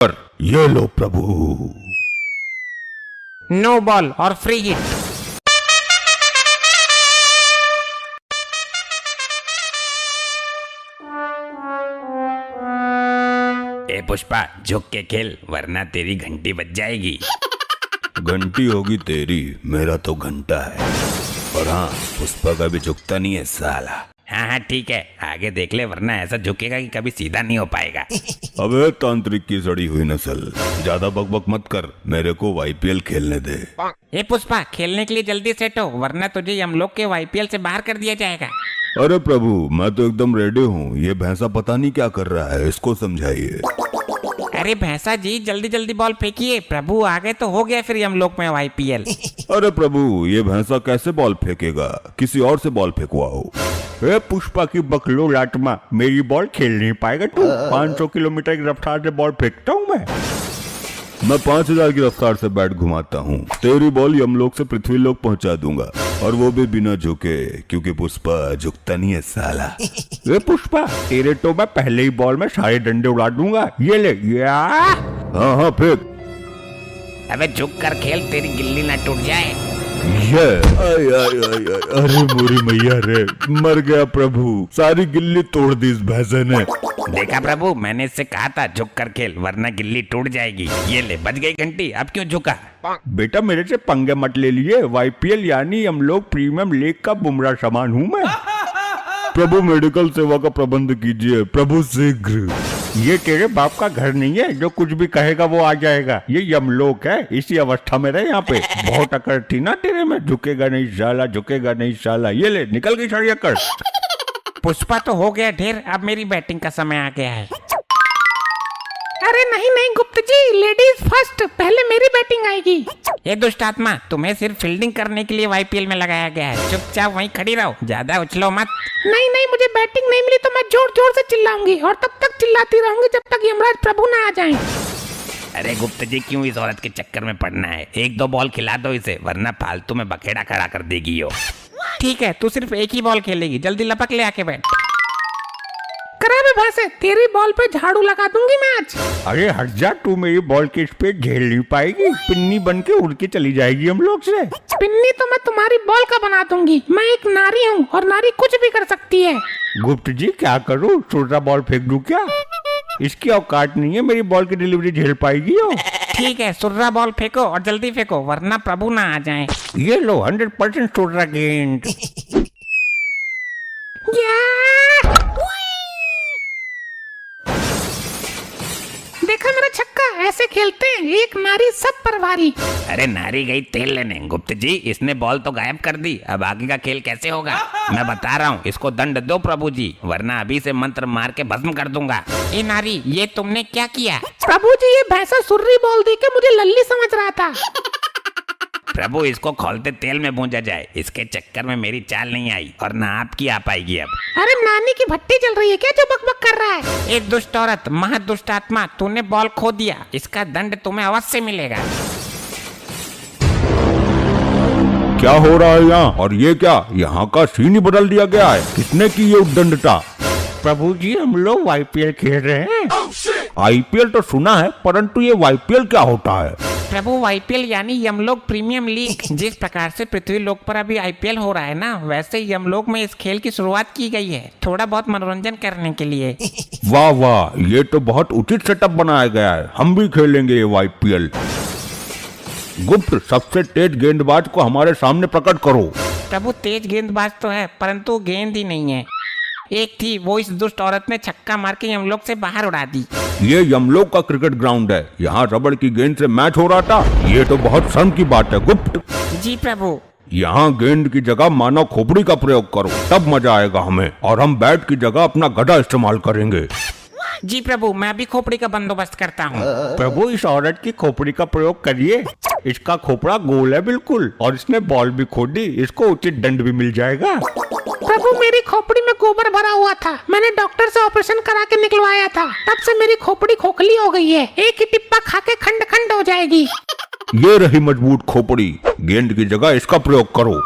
पर ये लो प्रभु। No ball और फ्री हिट। ए पुष्पा, झुक के खेल वरना तेरी घंटी बज जाएगी। घंटी होगी तेरी, मेरा तो घंटा है। और हाँ, पुष्पा का भी झुकता नहीं है साला। हाँ हाँ ठीक है, आगे देख ले वरना ऐसा झुकेगा कि कभी सीधा नहीं हो पाएगा। अबे तांत्रिक की सड़ी हुई नस्ल, ज्यादा बकबक मत कर, मेरे को आईपीएल खेलने दे। ए पुष्पा, खेलने के लिए जल्दी सेट हो वरना तुझे यमलोक के आईपीएल से बाहर कर दिया जाएगा। अरे प्रभु, मैं तो एकदम रेडी हूँ। ये भैंसा पता नहीं क्या कर रहा है, इसको समझाइए। अरे भैंसा जी, जल्दी जल्दी बॉल फेंकिए, प्रभु आ गए तो हो गया फिर यमलोक में आईपीएल। अरे प्रभु, ये भैंसा कैसे बॉल फेंकेगा? किसी और से बॉल फेंकवाओ। ए पुष्पा की बकलो लाटमा, मेरी बॉल खेल नहीं पाएगा तू। 500 किलोमीटर की रफ्तार से बॉल फेंकता हूँ मैं 5000 की रफ्तार से बैट घुमाता हूँ। तेरी बॉल यमलोक से पृथ्वीलोक पहुँचा दूंगा, और वो भी बिना झुके, क्योंकि पुष्पा झुकता नहीं है साला। ए पुष्पा, तेरे तो मैं पहले ही बॉल में सारे डंडे उड़ा दूंगा। ये ले या। हाँ हाँ फेंक। अबे झुक कर खेल, तेरी गिल्ली ना टूट जाए। ये आय आय आय आय, अरे मोरी मैया रे, मर गया प्रभु, सारी गिल्ली तोड़ दी इस भैंसे ने। देखा प्रभु, मैंने इससे कहा था झुक कर खेल वरना गिल्ली टूट जाएगी। ये ले, बज गई घंटी। अब क्यों झुका? बेटा मेरे से पंगे मत ले लिए। आईपीएल यानी हम लोग प्रीमियम लीग का बुमराह सामान हूँ मैं। प्रभु मेडिकल सेवा का प्रबंध कीजिए प्रभु, शीघ्र। ये तेरे बाप का घर नहीं है जो कुछ भी कहेगा वो आ जाएगा। ये यमलोक है, इसी अवस्था में रहे यहाँ पे। बहुत अकड़ थी ना तेरे में, झुकेगा नहीं साला, झुकेगा नहीं साला। ये ले, निकल गई सारी अकड़। पुष्पा तो हो गया ढेर, अब मेरी बैटिंग का समय आ गया है। अरे नहीं नहीं गुप्त जी, लेडीज फर्स्ट, पहले मेरी बैटिंग आएगी। ये दुष्ट आत्मा, तुम्हें सिर्फ फील्डिंग करने के लिए आईपीएल में लगाया गया है। चुपचाप वहीं खड़ी रहो, ज्यादा उछलो मत। नहीं नहीं, मुझे बैटिंग नहीं मिली तो मैं जोर जोर से चिल्लाऊंगी, और तब तक चिल्लाती रहूंगी जब तक यमराज प्रभु ना आ जाएं। अरे गुप्त जी, क्यों इस औरत के चक्कर में पड़ना है? एक दो बॉल खिला दो इसे, वरना फालतू में बखेड़ा खड़ा कर देगी यो। ठीक है, तू सिर्फ एक ही बॉल खेलेगी, जल्दी लपक ले आके बैठ। करा बे भैंसे, तेरी बॉल पे झाड़ू लगा दूंगी मैं आज। अरे हट जा, तू मेरी बॉल की स्पीड झेल नहीं पाएगी। पिन्नी बन के उड़ के चली जाएगी हम लोग से। पिन्नी तो मैं तुम्हारी बॉल का बना दूंगी। मैं एक नारी हूँ और नारी कुछ भी कर सकती है। गुप्त जी क्या करूँ, छोटा बॉल फेंक दूं क्या? इसकी औकात नहीं है मेरी बॉल की डिलीवरी झेल पाएगी हो। ठीक है, सुर्रा बॉल फेंको और जल्दी फेंको वरना प्रभु ना आ जाए। ये लो 100% सुर्रा गेंद। देखा मेरा छक्का, ऐसे खेलते हैं, एक नारी सब पर भारी। अरे नारी गई तेल लेने। गुप्त जी, इसने बॉल तो गायब कर दी, अब आगे का खेल कैसे होगा? मैं बता रहा हूँ, इसको दंड दो प्रभु जी, वरना अभी से मंत्र मार के भस्म कर दूंगा। ए नारी, ये तुमने क्या किया? प्रभु जी, ये भैंसा सुर्री बॉल दे के मुझे लल्ली समझ रहा था। प्रभु, इसको खोलते तेल में भूंजा जाए, इसके चक्कर में मेरी चाल नहीं आई और ना आपकी आ पाएगी अब। अरे नानी की भट्टी चल रही है क्या जो बकबक कर रहा है? एक दुष्ट औरत, महादुष्ट आत्मा, तूने बॉल खो दिया, इसका दंड तुम्हें अवश्य मिलेगा। क्या हो रहा है यहाँ? और ये क्या, यहाँ का सीन ही बदल दिया गया है? किसने की ये उद्दंडता? प्रभु जी, हम लोग आईपीएल खेल रहे हैं। आईपीएल तो सुना है, परंतु ये आईपीएल क्या होता है? प्रभु, आईपीएल यानी यमलोक प्रीमियम लीग। जिस प्रकार से पृथ्वी लोक पर अभी आईपीएल हो रहा है ना, वैसे यमलोक में इस खेल की शुरुआत की गई है, थोड़ा बहुत मनोरंजन करने के लिए। वाह वाह, ये तो बहुत उचित सेटअप बनाया गया है। हम भी खेलेंगे ये आईपीएल। गुप्त, सबसे तेज गेंदबाज को हमारे सामने प्रकट करो। प्रभु, तेज गेंदबाज तो है, परंतु गेंद ही नहीं है। एक थी, वो इस दुष्ट औरत ने छक्का मार के यमलोक से बाहर उड़ा दी। ये यमलोक का क्रिकेट ग्राउंड है, यहाँ रबड़ की गेंद से मैच हो रहा था। ये तो बहुत शर्म की बात है गुप्त। जी प्रभु। यहाँ गेंद की जगह मानव खोपड़ी का प्रयोग करो, तब मजा आएगा हमें, और हम बैट की जगह अपना गधा इस्तेमाल करेंगे। जी प्रभु, मैं भी खोपड़ी का बंदोबस्त करता हूँ। प्रभु, इस औरत की खोपड़ी का प्रयोग करिए। इसका खोपड़ा गोल है बिल्कुल, और इसने बॉल भी खो दी, इसको उचित दंड भी मिल जाएगा। प्रभु, मेरी खोपड़ी में गोबर भरा हुआ था, मैंने डॉक्टर से ऑपरेशन करा के निकलवाया था, तब से मेरी खोपड़ी खोखली हो गई है, एक ही टिप्पा खा के खंड खंड हो जाएगी। ये रही मजबूत खोपड़ी, गेंद की जगह इसका प्रयोग करो।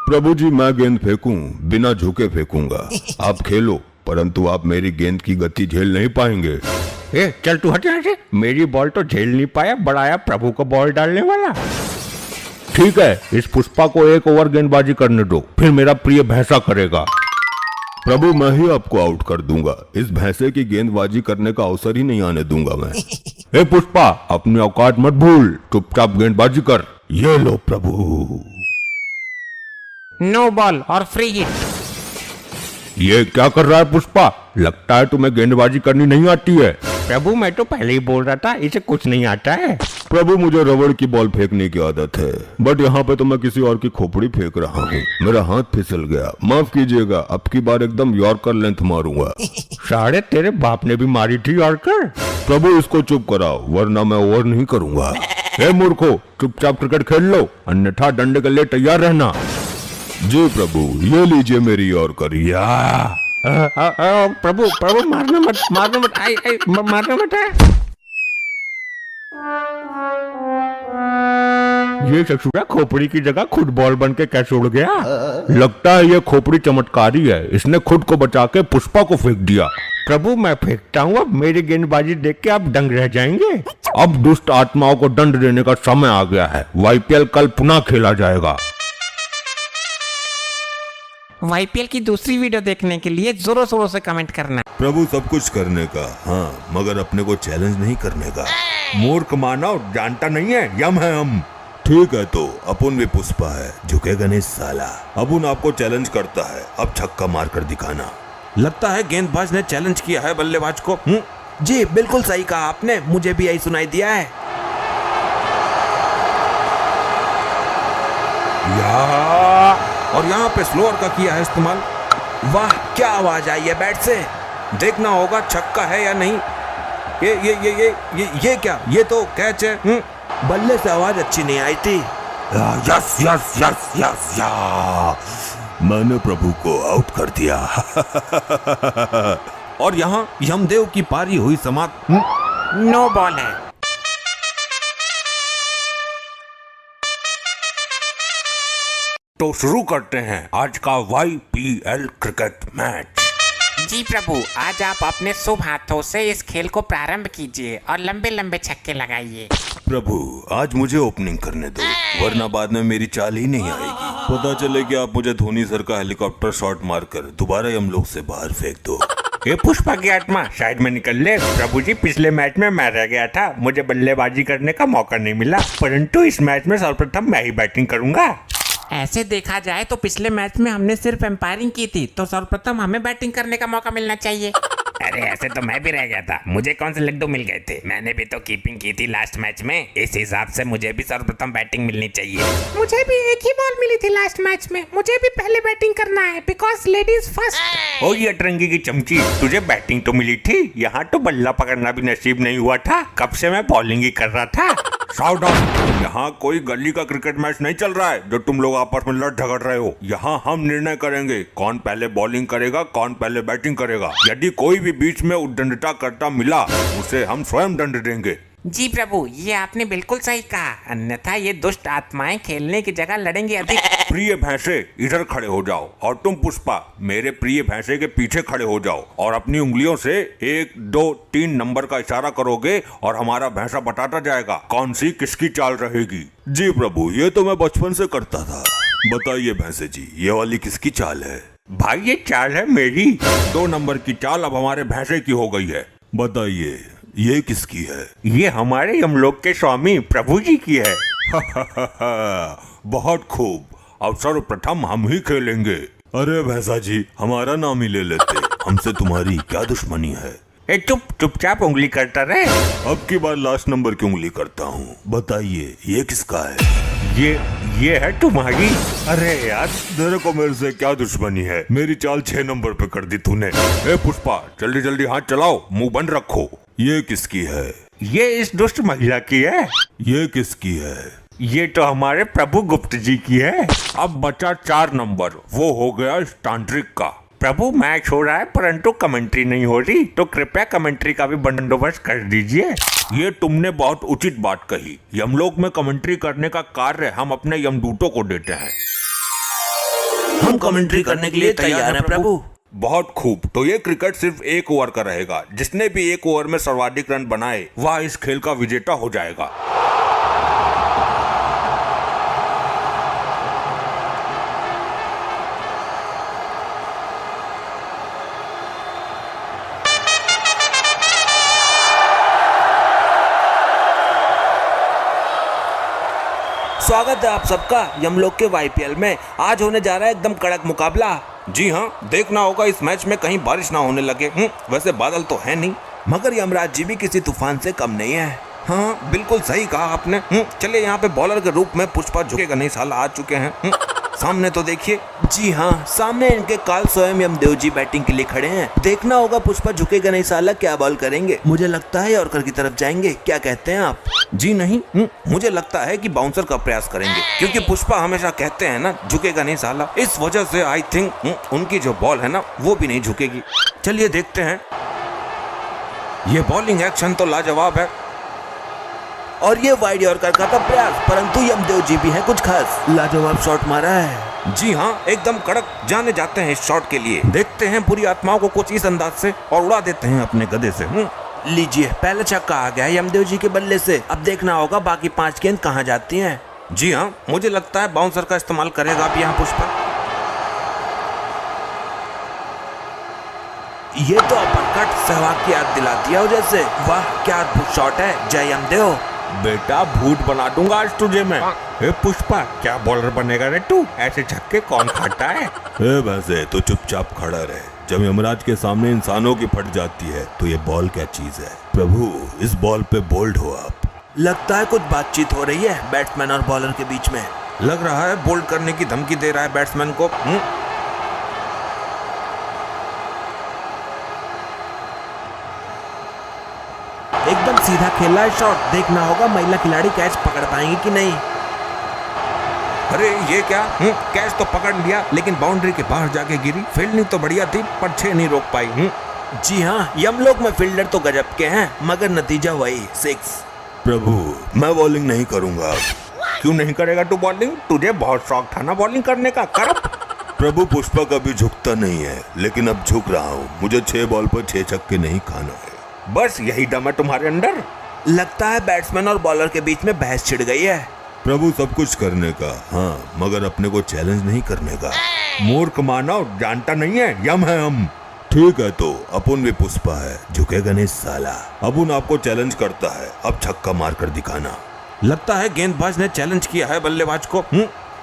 प्रभु जी, मैं गेंद फेंकूं, बिना झुके फेंकूंगा। आप खेलो, परंतु आप मेरी गेंद की गति झेल नहीं पाएंगे। ए चल तू हट यहाँ से, मेरी बॉल तो झेल नहीं पाया, बढ़ाया प्रभु को बॉल डालने वाला। ठीक है, इस पुष्पा को एक ओवर गेंदबाजी करने दो, फिर मेरा प्रिय भैंसा करेगा। प्रभु मैं ही आपको आउट कर दूंगा, इस भैंसे की गेंदबाजी करने का अवसर ही नहीं आने दूंगा मैं। ए पुष्पा, अपनी औकात मत भूल, चुपचाप गेंदबाजी कर। ये लो प्रभु। नो बॉल और फ्री हिट। ये क्या कर रहा है पुष्पा? लगता है तुम्हें गेंदबाजी करनी नहीं आती है। प्रभु मैं तो पहले ही बोल रहा था, इसे कुछ नहीं आता है। प्रभु मुझे रबड़ की बॉल फेंकने की आदत है, बट यहाँ पे तो मैं किसी और की खोपड़ी फेंक रहा हूँ, मेरा हाथ फिसल गया, माफ कीजिएगा, अब की बार एकदम यॉर्कर लेंथ मारूंगा। साढ़े तेरे बाप ने भी मारी थी यॉर्कर। प्रभु इसको चुप कराओ, वरना मैं ओवर नहीं करूंगा। हे मूर्खो, चुपचाप क्रिकेट खेल लो, अन्यथा डंडे के लिए तैयार रहना। जी प्रभु, ये लीजिए मेरी यॉर्कर। या प्रभु प्रभु मारना मत, मारना मत, मारना मत है। ये ससुरा खोपड़ी की जगह खुद बॉल बन के कैसे उड़ गया? लगता है ये खोपड़ी चमत्कारी है, इसने खुद को बचा के पुष्पा को फेंक दिया। प्रभु मैं फेंकता हूँ, अब मेरी गेंदबाजी देख के आप दंग रह जाएंगे। अब दुष्ट आत्माओं को दंड देने का समय आ गया है। YPL कल पुनः खेला जाएगा। YPL की दूसरी वीडियो देखने के लिए जोरों शोरों से कमेंट करना। प्रभु सब कुछ करने का, हाँ, मगर अपने को चैलेंज नहीं करने का। मूर्ख मानव, जानता नहीं है, यम है हम। ठीक है तो अपुन भी पुष्पा है, झुकेगा नहीं साला। अपुन आपको चैलेंज करता है, अब छक्का मार कर दिखाना। लगता है गेंदबाज ने चैलेंज किया है बल्लेबाज को। जी बिल्कुल सही कहा आपने, मुझे भी यही सुनाई दिया है। और यहाँ पे स्लोअर का किया है इस्तेमाल। वाह क्या आवाज आई है बैट से, देखना होगा छक्का है या नहीं। ये क्या, ये तो कैच है। बल्ले से आवाज अच्छी नहीं आई थी। यस यस यस यस या, मैंने प्रभु को आउट कर दिया। और यहाँ यमदेव की पारी हुई समाप्त। नो बॉल है। तो शुरू करते हैं आज का YPL क्रिकेट मैच। जी प्रभु, आज आप अपने शुभ हाथों से इस खेल को प्रारंभ कीजिए और लंबे लंबे छक्के लगाइए। प्रभु आज मुझे ओपनिंग करने दो, वरना बाद में मेरी चाल ही नहीं आएगी। पता चले कि आप मुझे धोनी सर का हेलीकॉप्टर शॉट मारकर दोबारा यमलोक से बाहर फेंक दो। ये पुष्पा की आत्मा शायद में निकल ले। प्रभु जी पिछले मैच में मैं रह गया था, मुझे बल्लेबाजी करने का मौका नहीं मिला, परंतु इस मैच में सर्वप्रथम मैं ही बैटिंग करूंगा। ऐसे देखा जाए तो पिछले मैच में हमने सिर्फ एम्पायरिंग की थी, तो सर्वप्रथम हमें बैटिंग करने का मौका मिलना चाहिए। अरे ऐसे तो मैं भी रह गया था, मुझे कौन से लड्डू मिल गए थे, मैंने भी तो कीपिंग की थी लास्ट मैच में, इस हिसाब से मुझे भी सर्वप्रथम बैटिंग मिलनी चाहिए। मुझे भी एक ही बॉल मिली थी लास्ट मैच में, मुझे भी पहले बैटिंग करना है, बिकॉज लेडीज फर्स्ट। ओ ये अतरंगी की चमची, तुझे बैटिंग तो मिली थी, यहाँ तो बल्ला पकड़ना भी नसीब नहीं हुआ था। कब से मैं बॉलिंग ही कर रहा था। साउथ यहाँ कोई गली का क्रिकेट मैच नहीं चल रहा है जो तुम लोग आपस में लड़ झगड़ रहे हो। यहाँ हम निर्णय करेंगे कौन पहले बॉलिंग करेगा, कौन पहले बैटिंग करेगा। यदि कोई भी बीच में उद्दंडता करता मिला, उसे हम स्वयं दंड देंगे। जी प्रभु, ये आपने बिल्कुल सही कहा, अन्यथा ये दुष्ट आत्माएं खेलने की जगह लड़ेंगे अधिक। प्रिय भैंसे इधर खड़े हो जाओ, और तुम पुष्पा मेरे प्रिय भैंसे के पीछे खड़े हो जाओ, और अपनी उंगलियों से 1 2 3 नंबर का इशारा करोगे और हमारा भैंसा बताता जाएगा कौन सी किसकी चाल रहेगी। जी प्रभु, ये तो मैं बचपन से करता था। बताइए भैंसे जी, ये वाली किसकी चाल है? भाई ये चाल है मेरी। 2 नंबर की चाल अब हमारे भैंसे की हो गई है। बताइए ये किसकी है? ये हमारे यमलोक के स्वामी प्रभु जी की है। बहुत खूब, अब सर्वप्रथम हम ही खेलेंगे। अरे भैंसा जी, हमारा नाम ही ले लेते, हमसे तुम्हारी क्या दुश्मनी है? ए चुपचाप उंगली करता रहे। अब की बार लास्ट नंबर की उंगली करता हूँ। बताइए ये किसका है? ये है तुम्हारी। अरे यार, तेरे को मेरे से क्या दुश्मनी है? मेरी चाल 6 नंबर पे कर दी तूने। ए पुष्पा जल्दी जल्दी हाथ चलाओ, मुंह बंद रखो। ये किसकी है? ये इस दुष्ट महिला की है। ये किसकी है? ये तो हमारे प्रभु गुप्त जी की है। अब बचा 4 नंबर, वो हो गया इस तांत्रिक का। प्रभु मैच हो रहा है परंतु कमेंट्री नहीं हो रही, तो कृपया कमेंट्री का भी बंदोबस्त कर दीजिए। ये तुमने बहुत उचित बात कही। यमलोक में कमेंट्री करने का कार्य हम अपने यमदूतों को देते हैं। हम कमेंट्री करने के लिए तैयार हैं प्रभु। बहुत खूब। तो ये क्रिकेट सिर्फ 1 ओवर का रहेगा। जिसने भी 1 ओवर में सर्वाधिक रन बनाए वह इस खेल का विजेता हो जाएगा। स्वागत है आप सबका यमलोक के YPL में। आज होने जा रहा है एकदम कड़क मुकाबला। जी हाँ, देखना होगा इस मैच में कहीं बारिश ना होने लगे। वैसे बादल तो है नहीं, मगर यमराज जी भी किसी तूफान से कम नहीं है। हाँ, बिल्कुल सही कहा आपने। चलिए, यहाँ पे बॉलर के रूप में पुष्पा झुकेगा नहीं साला आ चुके हैं। सामने तो देखिए। जी हाँ, सामने इनके काल स्वयं यमदेव जी बैटिंग के लिए खड़े हैं। देखना होगा पुष्पा झुकेगा नहीं साला क्या बॉल करेंगे। मुझे लगता है यॉर्कर की तरफ जाएंगे। क्या कहते हैं आप? जी नहीं, मुझे लगता है कि बाउंसर का प्रयास करेंगे, क्योंकि पुष्पा हमेशा कहते हैं ना झुकेगा नहीं साला। इस वजह से आई थिंक उनकी जो बॉल है ना वो भी नहीं झुकेगी। चलिए देखते हैं। ये बॉलिंग एक्शन तो लाजवाब है। और ये वाइड यॉर्कर का था प्रयास, परंतु यमदेव जी भी हैं कुछ खास। लाजवाब शॉट मारा है। जी हाँ, एकदम कड़क जाने जाते हैं इस शॉट के लिए। देखते हैं बुरी आत्माओं को कुछ इस अंदाज से और उड़ा देते हैं अपने गधे से। लीजिए, पहले छक्का आ गया यमदेव जी के बल्ले से। अब देखना होगा बाकी 5 गेंद कहाँ जाती हैं। जी हाँ, मुझे लगता है बाउंसर का इस्तेमाल करेगा अब यहाँ पुष्पा। ये तो अपरकट सहवाग की याद दिला दिया हो जैसे। वाह, क्या अद्भुत शॉट है। जय यमदेव। बेटा भूत बना दूंगा आज तुझे मैं। ए पुष्पा, क्या बॉलर बनेगा रे तू? ऐसे छक्के कौन खाता है? वैसे तो चुपचाप खड़ा रहे। जब यमराज के सामने इंसानों की फट जाती है तो ये बॉल क्या चीज है? प्रभु, इस बॉल पे बोल्ड हो आप। लगता है कुछ बातचीत हो रही है बैट्समैन और बॉलर के बीच में। लग रहा है बोल्ड करने की धमकी दे रहा है बैट्समैन को। एकदम सीधा खेला है शॉट। देखना होगा महिला खिलाड़ी कैच पकड़ पाएंगी कि नहीं। अरे ये क्या, कैच तो पकड़ लिया लेकिन बाउंड्री के बाहर जाके गिरी। फील्डिंग तो बढ़िया थी पर 6 नहीं रोक पाई। जी हाँ, यमलोक में फील्डर तो गजब के हैं, मगर नतीजा वही 6। प्रभु, मैं बॉलिंग नहीं करूंगा। क्यों नहीं करेगा तू बॉलिंग? तुझे बहुत शौक था ना बॉलिंग करने का, कर। प्रभु, पुष्पा कभी झुकता नहीं है, लेकिन अब झुक रहा हूँ। मुझे 6 बॉल पर 6 छक्के नहीं खाना है। बस यही दम है तुम्हारे अंदर। लगता है बैट्समैन और बॉलर के बीच में बहस छिड़ गई है। प्रभु, सब कुछ करने का, हाँ, मगर अपने को चैलेंज नहीं करने का। मूर्ख मानव, जानता नहीं है यम है हम। ठीक है, तो अपुन भी पुष्पा है, झुकेगा नहीं साला। अपुन आपको चैलेंज करता है, अब छक्का मार कर दिखाना। लगता है गेंदबाज ने चैलेंज किया है बल्लेबाज को।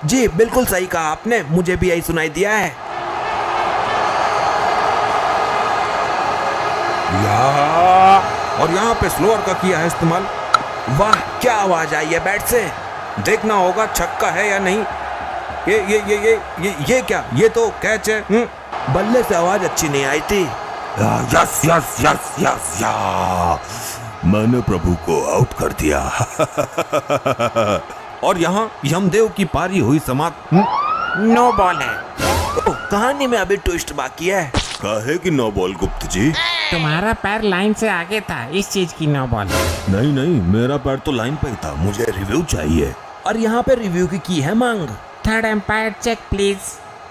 जी बिल्कुल सही कहा आपने, मुझे भी यही सुनाई दिया है। और यहाँ पे स्लोअर का किया है इस्तेमाल। वाह, क्या आवाज आई है बैट से। देखना होगा छक्का है या नहीं। ये क्या, ये तो कैच है। बल्ले से आवाज अच्छी नहीं आई थी। यस यस यस यस या, मैंने प्रभु को आउट कर दिया। और यहाँ यमदेव की पारी हुई समाप्त। नो बॉल है। कहानी में अभी ट्विस्ट बाकी है। काहे की नो बॉल गुप्त जी? तुम्हारा पैर लाइन से आगे था, इस चीज की नो बॉल। नहीं नहीं, मेरा पैर तो लाइन पे ही था। मुझे रिव्यू चाहिए। और यहाँ पे रिव्यू की है मांग। Third umpire check please.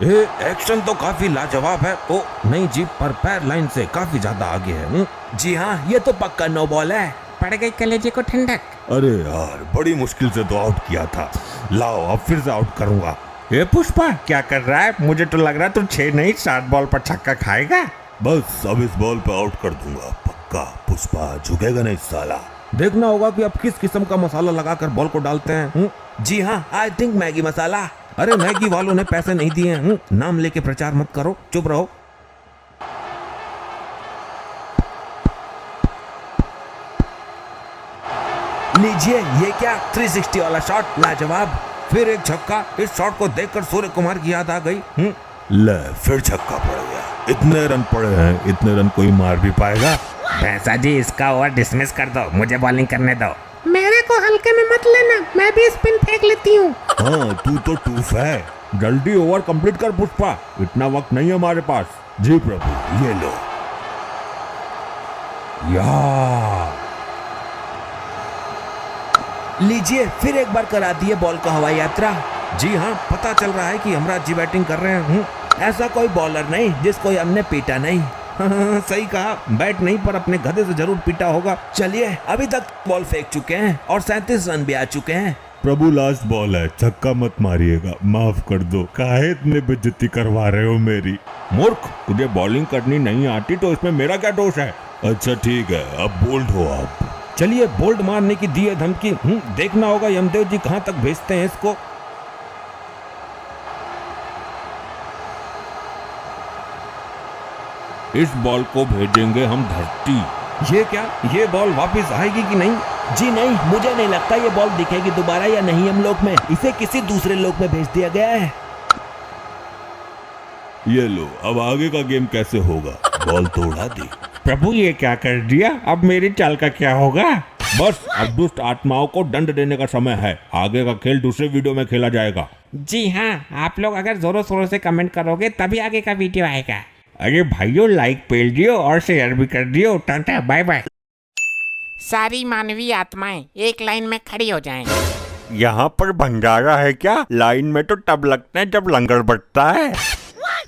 Action तो काफी लाजवाब है। ओ नहीं जी, पर पैर लाइन से काफी ज्यादा आगे है। जी हाँ, ये तो पक्का नो बॉल है। पड़ गई कलेजे को ठंडक। अरे यार, बड़ी मुश्किल से तो आउट किया था। लाओ, अब फिर से आउट करूंगा। ये पुष्पा क्या कर रहा है? मुझे तो लग रहा है तू 6 नहीं 7 बॉल पर छक्का खाएगा। बस अब इस बॉल पे आउट कर दूंगा पक्का। पुष्पा झुकेगा नहीं साला। देखना होगा कि अब किस किस्म का मसाला लगाकर बॉल को डालते हैं। जी हाँ, आई थिंक मैगी मसाला। अरे मैगी वालों ने पैसे नहीं दिए हैं। नाम लेके प्रचार मत करो, चुप रहो। लीजिए, ये क्या 360 वाला शॉट, लाजवाब। फिर एक छक्का। इस शॉट को देखकर सूर्य कुमार की याद आ गई। ले, फिर छक्का पड़ गया। इतने रन पड़े हैं, इतने रन कोई मार भी पाएगा? भैंसा जी, इसका ओवर डिसमिस कर दो, मुझे बॉलिंग करने दो। मेरे को हल्के में मत लेना, मैं भी स्पिन फेंक लेती हूँ। हाँ, तू तो टूफ है। जल्दी ओवर कंप्लीट कर पुष्पा, इतना वक्त नहीं है हमारे पास। जी प्रभु, ये लो। यार लीजिए, फिर एक बार करा दिए बॉल का हवाई यात्रा। जी हाँ, पता चल रहा है कि यमराज जी बैटिंग कर रहे हैं। ऐसा कोई बॉलर नहीं जिसको हमने पीटा नहीं। सही कहा, बैट नहीं पर अपने गधे से जरूर पीटा होगा। चलिए, अभी तक बॉल फेंक चुके हैं और 37 रन भी आ चुके हैं। प्रभु लास्ट बॉल है, छक्का मत मारिएगा, माफ कर दो। काहे इतने बेइज्जती करवा रहे हो मेरी? मूर्ख, तुझे बॉलिंग करनी नहीं आती तो इसमें मेरा क्या दोष है? अच्छा ठीक है, अब बोल्ड हो आप। चलिए, बोल्ड मारने की दी है धमकी। देखना होगा यमदेव जी कहां तक भेजते हैं इसको। इस बॉल को भेजेंगे हम धरती। ये क्या, ये बॉल वापस आएगी कि नहीं? जी नहीं, मुझे नहीं लगता ये बॉल दिखेगी दोबारा या नहीं यमलोक में। इसे किसी दूसरे लोक में भेज दिया गया है। ये लो, अब आगे का गेम कैसे होगा? बॉल तो उड़ा दी। प्रभु ये क्या कर दिया? अब मेरी चाल का क्या होगा? बस, अब दुष्ट आत्माओं को दंड देने का समय है। आगे का खेल दूसरे वीडियो में खेला जाएगा। जी हाँ, आप लोग अगर जोरों शोरों से कमेंट करोगे तभी आगे का वीडियो आएगा। अरे भाइयों, लाइक पेल दियो और शेयर भी कर दियो। Tata bye bye. सारी मानवीय आत्माएं एक लाइन में खड़ी हो जाएं। यहाँ पर भंडारा है क्या? लाइन में तो तब लगता है जब लंगर बटता है।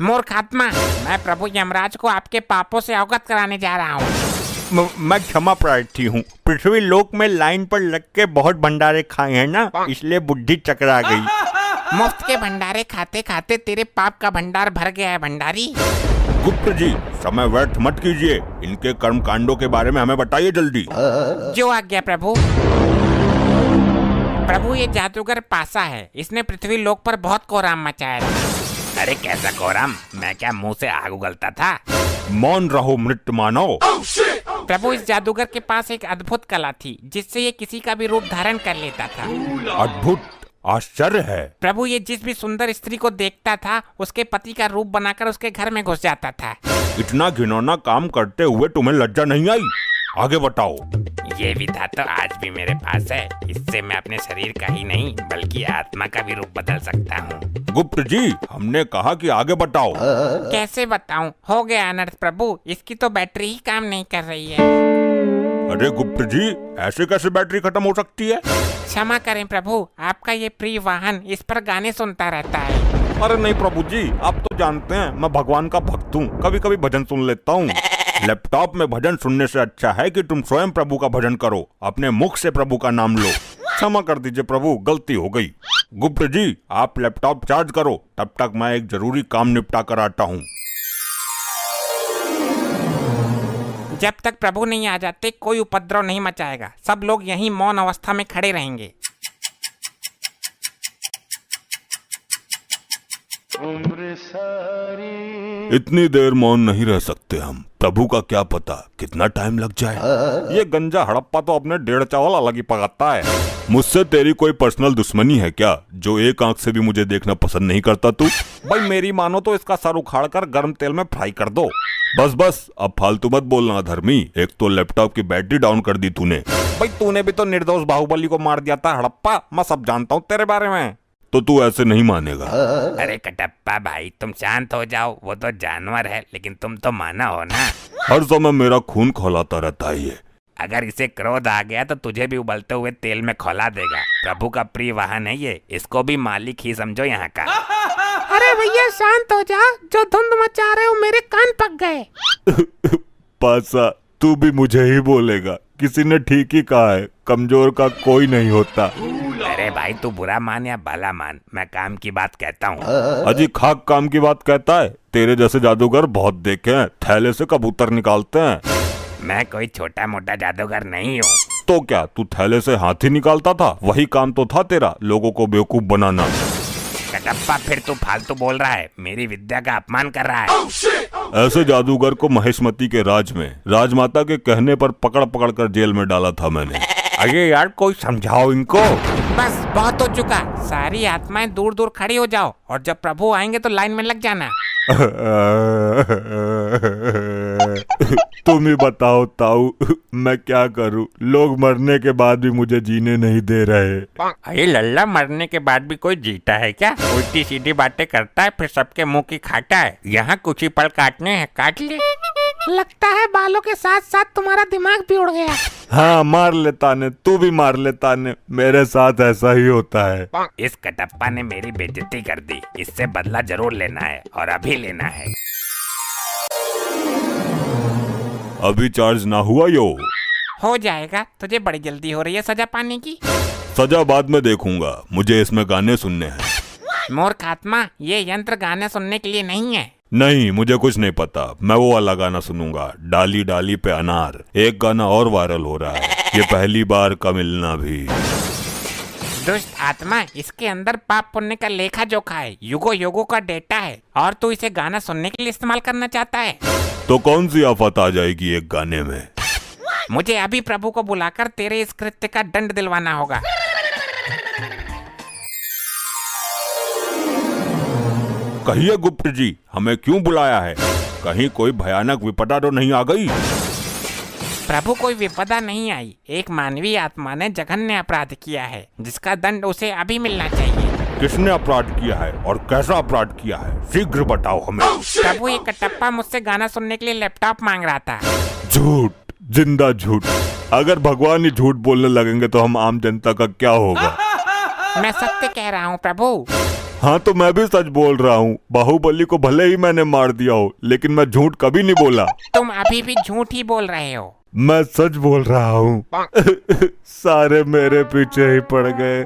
मूर्ख आत्मा, मैं प्रभु यमराज को आपके पापों से अवगत कराने जा रहा हूँ। मैं क्षमा प्रार्थी हूँ। पृथ्वी लोक में लाइन पर लग के बहुत भंडारे खाए हैं ना, इसलिए बुद्धि चकरा गई। मुफ्त के भंडारे खाते खाते तेरे पाप का भंडार भर गया है भंडारी। गुप्त जी, समय व्यर्थ मत कीजिए। इनके कर्म कांडों के बारे में हमें बताइए जल्दी। जो आज्ञा प्रभु। प्रभु, ये जादूगर पासा है, इसने पृथ्वी लोक पर बहुत कोहराम मचाया था। अरे कैसा कोहराम? मैं क्या मुंह से आग उगलता था? मौन रहो मृत मानव। प्रभु, इस जादूगर के पास एक अद्भुत कला थी जिससे ये किसी का भी रूप धारण कर लेता था। अद्भुत? आश्चर्य है। प्रभु, ये जिस भी सुंदर स्त्री को देखता था उसके पति का रूप बनाकर उसके घर में घुस जाता था। इतना घिनौना काम करते हुए तुम्हें लज्जा नहीं आई? आगे बताओ। ये विधा तो आज भी मेरे पास है। इससे मैं अपने शरीर का ही नहीं बल्कि आत्मा का भी रूप बदल सकता हूँ। गुप्त जी, हमने कहा कि आगे बताओ। कैसे बताऊं? हो गया अनर्थ प्रभु, इसकी तो बैटरी ही काम नहीं कर रही है। अरे गुप्त जी, ऐसे कैसे बैटरी खत्म हो सकती है? क्षमा करें प्रभु, आपका ये प्रिय वाहन इस पर गाने सुनता रहता है। अरे नहीं प्रभु जी, आप तो जानते हैं मैं भगवान का भक्त हूँ, कभी कभी भजन सुन लेता हूँ। लैपटॉप में भजन सुनने से अच्छा है कि तुम स्वयं प्रभु का भजन करो, अपने मुख से प्रभु का नाम लो। क्षमा कर दीजिए प्रभु, गलती हो गई। गुप्त जी, आप लैपटॉप चार्ज करो, तब तक मैं एक जरूरी काम निपटा कर आता हूँ। जब तक प्रभु नहीं आ जाते कोई उपद्रव नहीं मचाएगा। सब लोग यहीं मौन अवस्था में खड़े रहेंगे। इतनी देर मौन नहीं रह सकते हम। प्रभु का क्या पता कितना टाइम लग जाए। ये गंजा हड़प्पा तो अपने 1.5 चावल अलग ही पकाता है। मुझसे तेरी कोई पर्सनल दुश्मनी है क्या, जो एक आंख से भी मुझे देखना पसंद नहीं करता तू? भाई मेरी मानो तो इसका सर उखाड़ कर गर्म तेल में फ्राई कर दो। बस बस, अब फालतू मत बोलना धर्मी। एक तो लैपटॉप की बैटरी डाउन कर दी तूने। भाई तूने भी तो निर्दोष बाहुबली को मार दिया था हड़प्पा, मैं सब जानता हूँ तेरे बारे में। तो तू ऐसे नहीं मानेगा। अरे कटप्पा भाई, तुम शांत हो जाओ। वो तो जानवर है लेकिन तुम तो माना हो ना। हर समय मेरा खून खौलाता रहता है ये। अगर इसे क्रोध आ गया तो तुझे भी उबलते हुए तेल में खौला देगा। प्रभु का प्रिय वाहन है ये, इसको भी मालिक ही समझो यहाँ का। अरे भैया शांत हो जा, जो धुंध मचा रहे हो मेरे कान पक गए। पासा, तू भी मुझे ही बोलेगा? किसी ने ठीक ही कहा है, कमजोर का कोई नहीं होता। अरे भाई, तू बुरा मान या भला मान, मैं काम की बात कहता हूँ। अजी खाक काम की बात कहता है? तेरे जैसे जादूगर बहुत देखे हैं, थैले से कबूतर निकालते हैं। मैं कोई छोटा मोटा जादूगर नहीं हूँ। तो क्या तू थैले से हाथी निकालता था? वही काम तो था तेरा, लोगों को बेवकूफ बनाना। कटप्पा, फिर तू फालतू बोल रहा है, मेरी विद्या का अपमान कर रहा है। ऐसे जादूगर को महेशमती के राज में राजमाता के कहने पर पकड़ पकड़ कर जेल में डाला था मैंने। अरे यार, कोई समझाओ इनको। बस बहुत हो चुका, सारी आत्माएं दूर दूर खड़ी हो जाओ और जब प्रभु आएंगे तो लाइन में लग जाना। तुम ही बताओ ताऊ, मैं क्या करूं? लोग मरने के बाद भी मुझे जीने नहीं दे रहे। अरे लल्ला, मरने के बाद भी कोई जीता है क्या? उल्टी सीधी बातें करता है फिर सबके मुंह की खाता है। यहाँ कुछ ही पल काटने हैं, काट ले। लगता है बालों के साथ साथ तुम्हारा दिमाग भी उड़ गया। हाँ मार ले ताने, तू भी मार ले ताने, मेरे साथ ऐसा ही होता है। इस कटप्पा ने मेरी बेइज्जती कर दी, इससे बदला जरूर लेना है और अभी लेना है। अभी चार्ज ना हुआ यो? हो जाएगा, तुझे बड़ी जल्दी हो रही है सजा पाने की। सजा बाद में देखूंगा, मुझे इसमें गाने सुनने हैं। मूर्ख आत्मा, ये यंत्र गाने सुनने के लिए नहीं है। नहीं, मुझे कुछ नहीं पता, मैं वो वाला गाना सुनूंगा, डाली डाली पे अनार। एक गाना और वायरल हो रहा है, ये पहली बार का मिलना भी। दुष्ट आत्मा, इसके अंदर पाप पुण्य का लेखा जोखा है, युगो युगो का डेटा है, और तू इसे गाना सुनने के लिए इस्तेमाल करना चाहता है। तो कौन सी आफत आ जाएगी एक गाने में? मुझे अभी प्रभु को बुलाकर तेरे इस कृत्य का दंड दिलवाना होगा। कहिए गुप्त जी, हमें क्यों बुलाया है? कहीं कोई भयानक विपदा तो नहीं आ गई? प्रभु, कोई विपदा नहीं आई, एक मानवीय आत्मा ने जघन्य अपराध किया है, जिसका दंड उसे अभी मिलना चाहिए। किसने अपराध किया है और कैसा अपराध किया है? शीघ्र बताओ हमें। प्रभु, ये कटप्पा मुझसे गाना सुनने के लिए लैपटॉप मांग रहा था। झूठ, जिंदा झूठ। अगर भगवान ही झूठ बोलने लगेंगे तो हम आम जनता का क्या होगा? मैं सत्य कह रहा हूँ प्रभु। हाँ तो मैं भी सच बोल रहा हूँ। बाहुबली को भले ही मैंने मार दिया हो, लेकिन मैं झूठ कभी नहीं बोला। तुम अभी भी झूठ ही बोल रहे हो। मैं सच बोल रहा हूँ। सारे मेरे पीछे ही पड़ गए,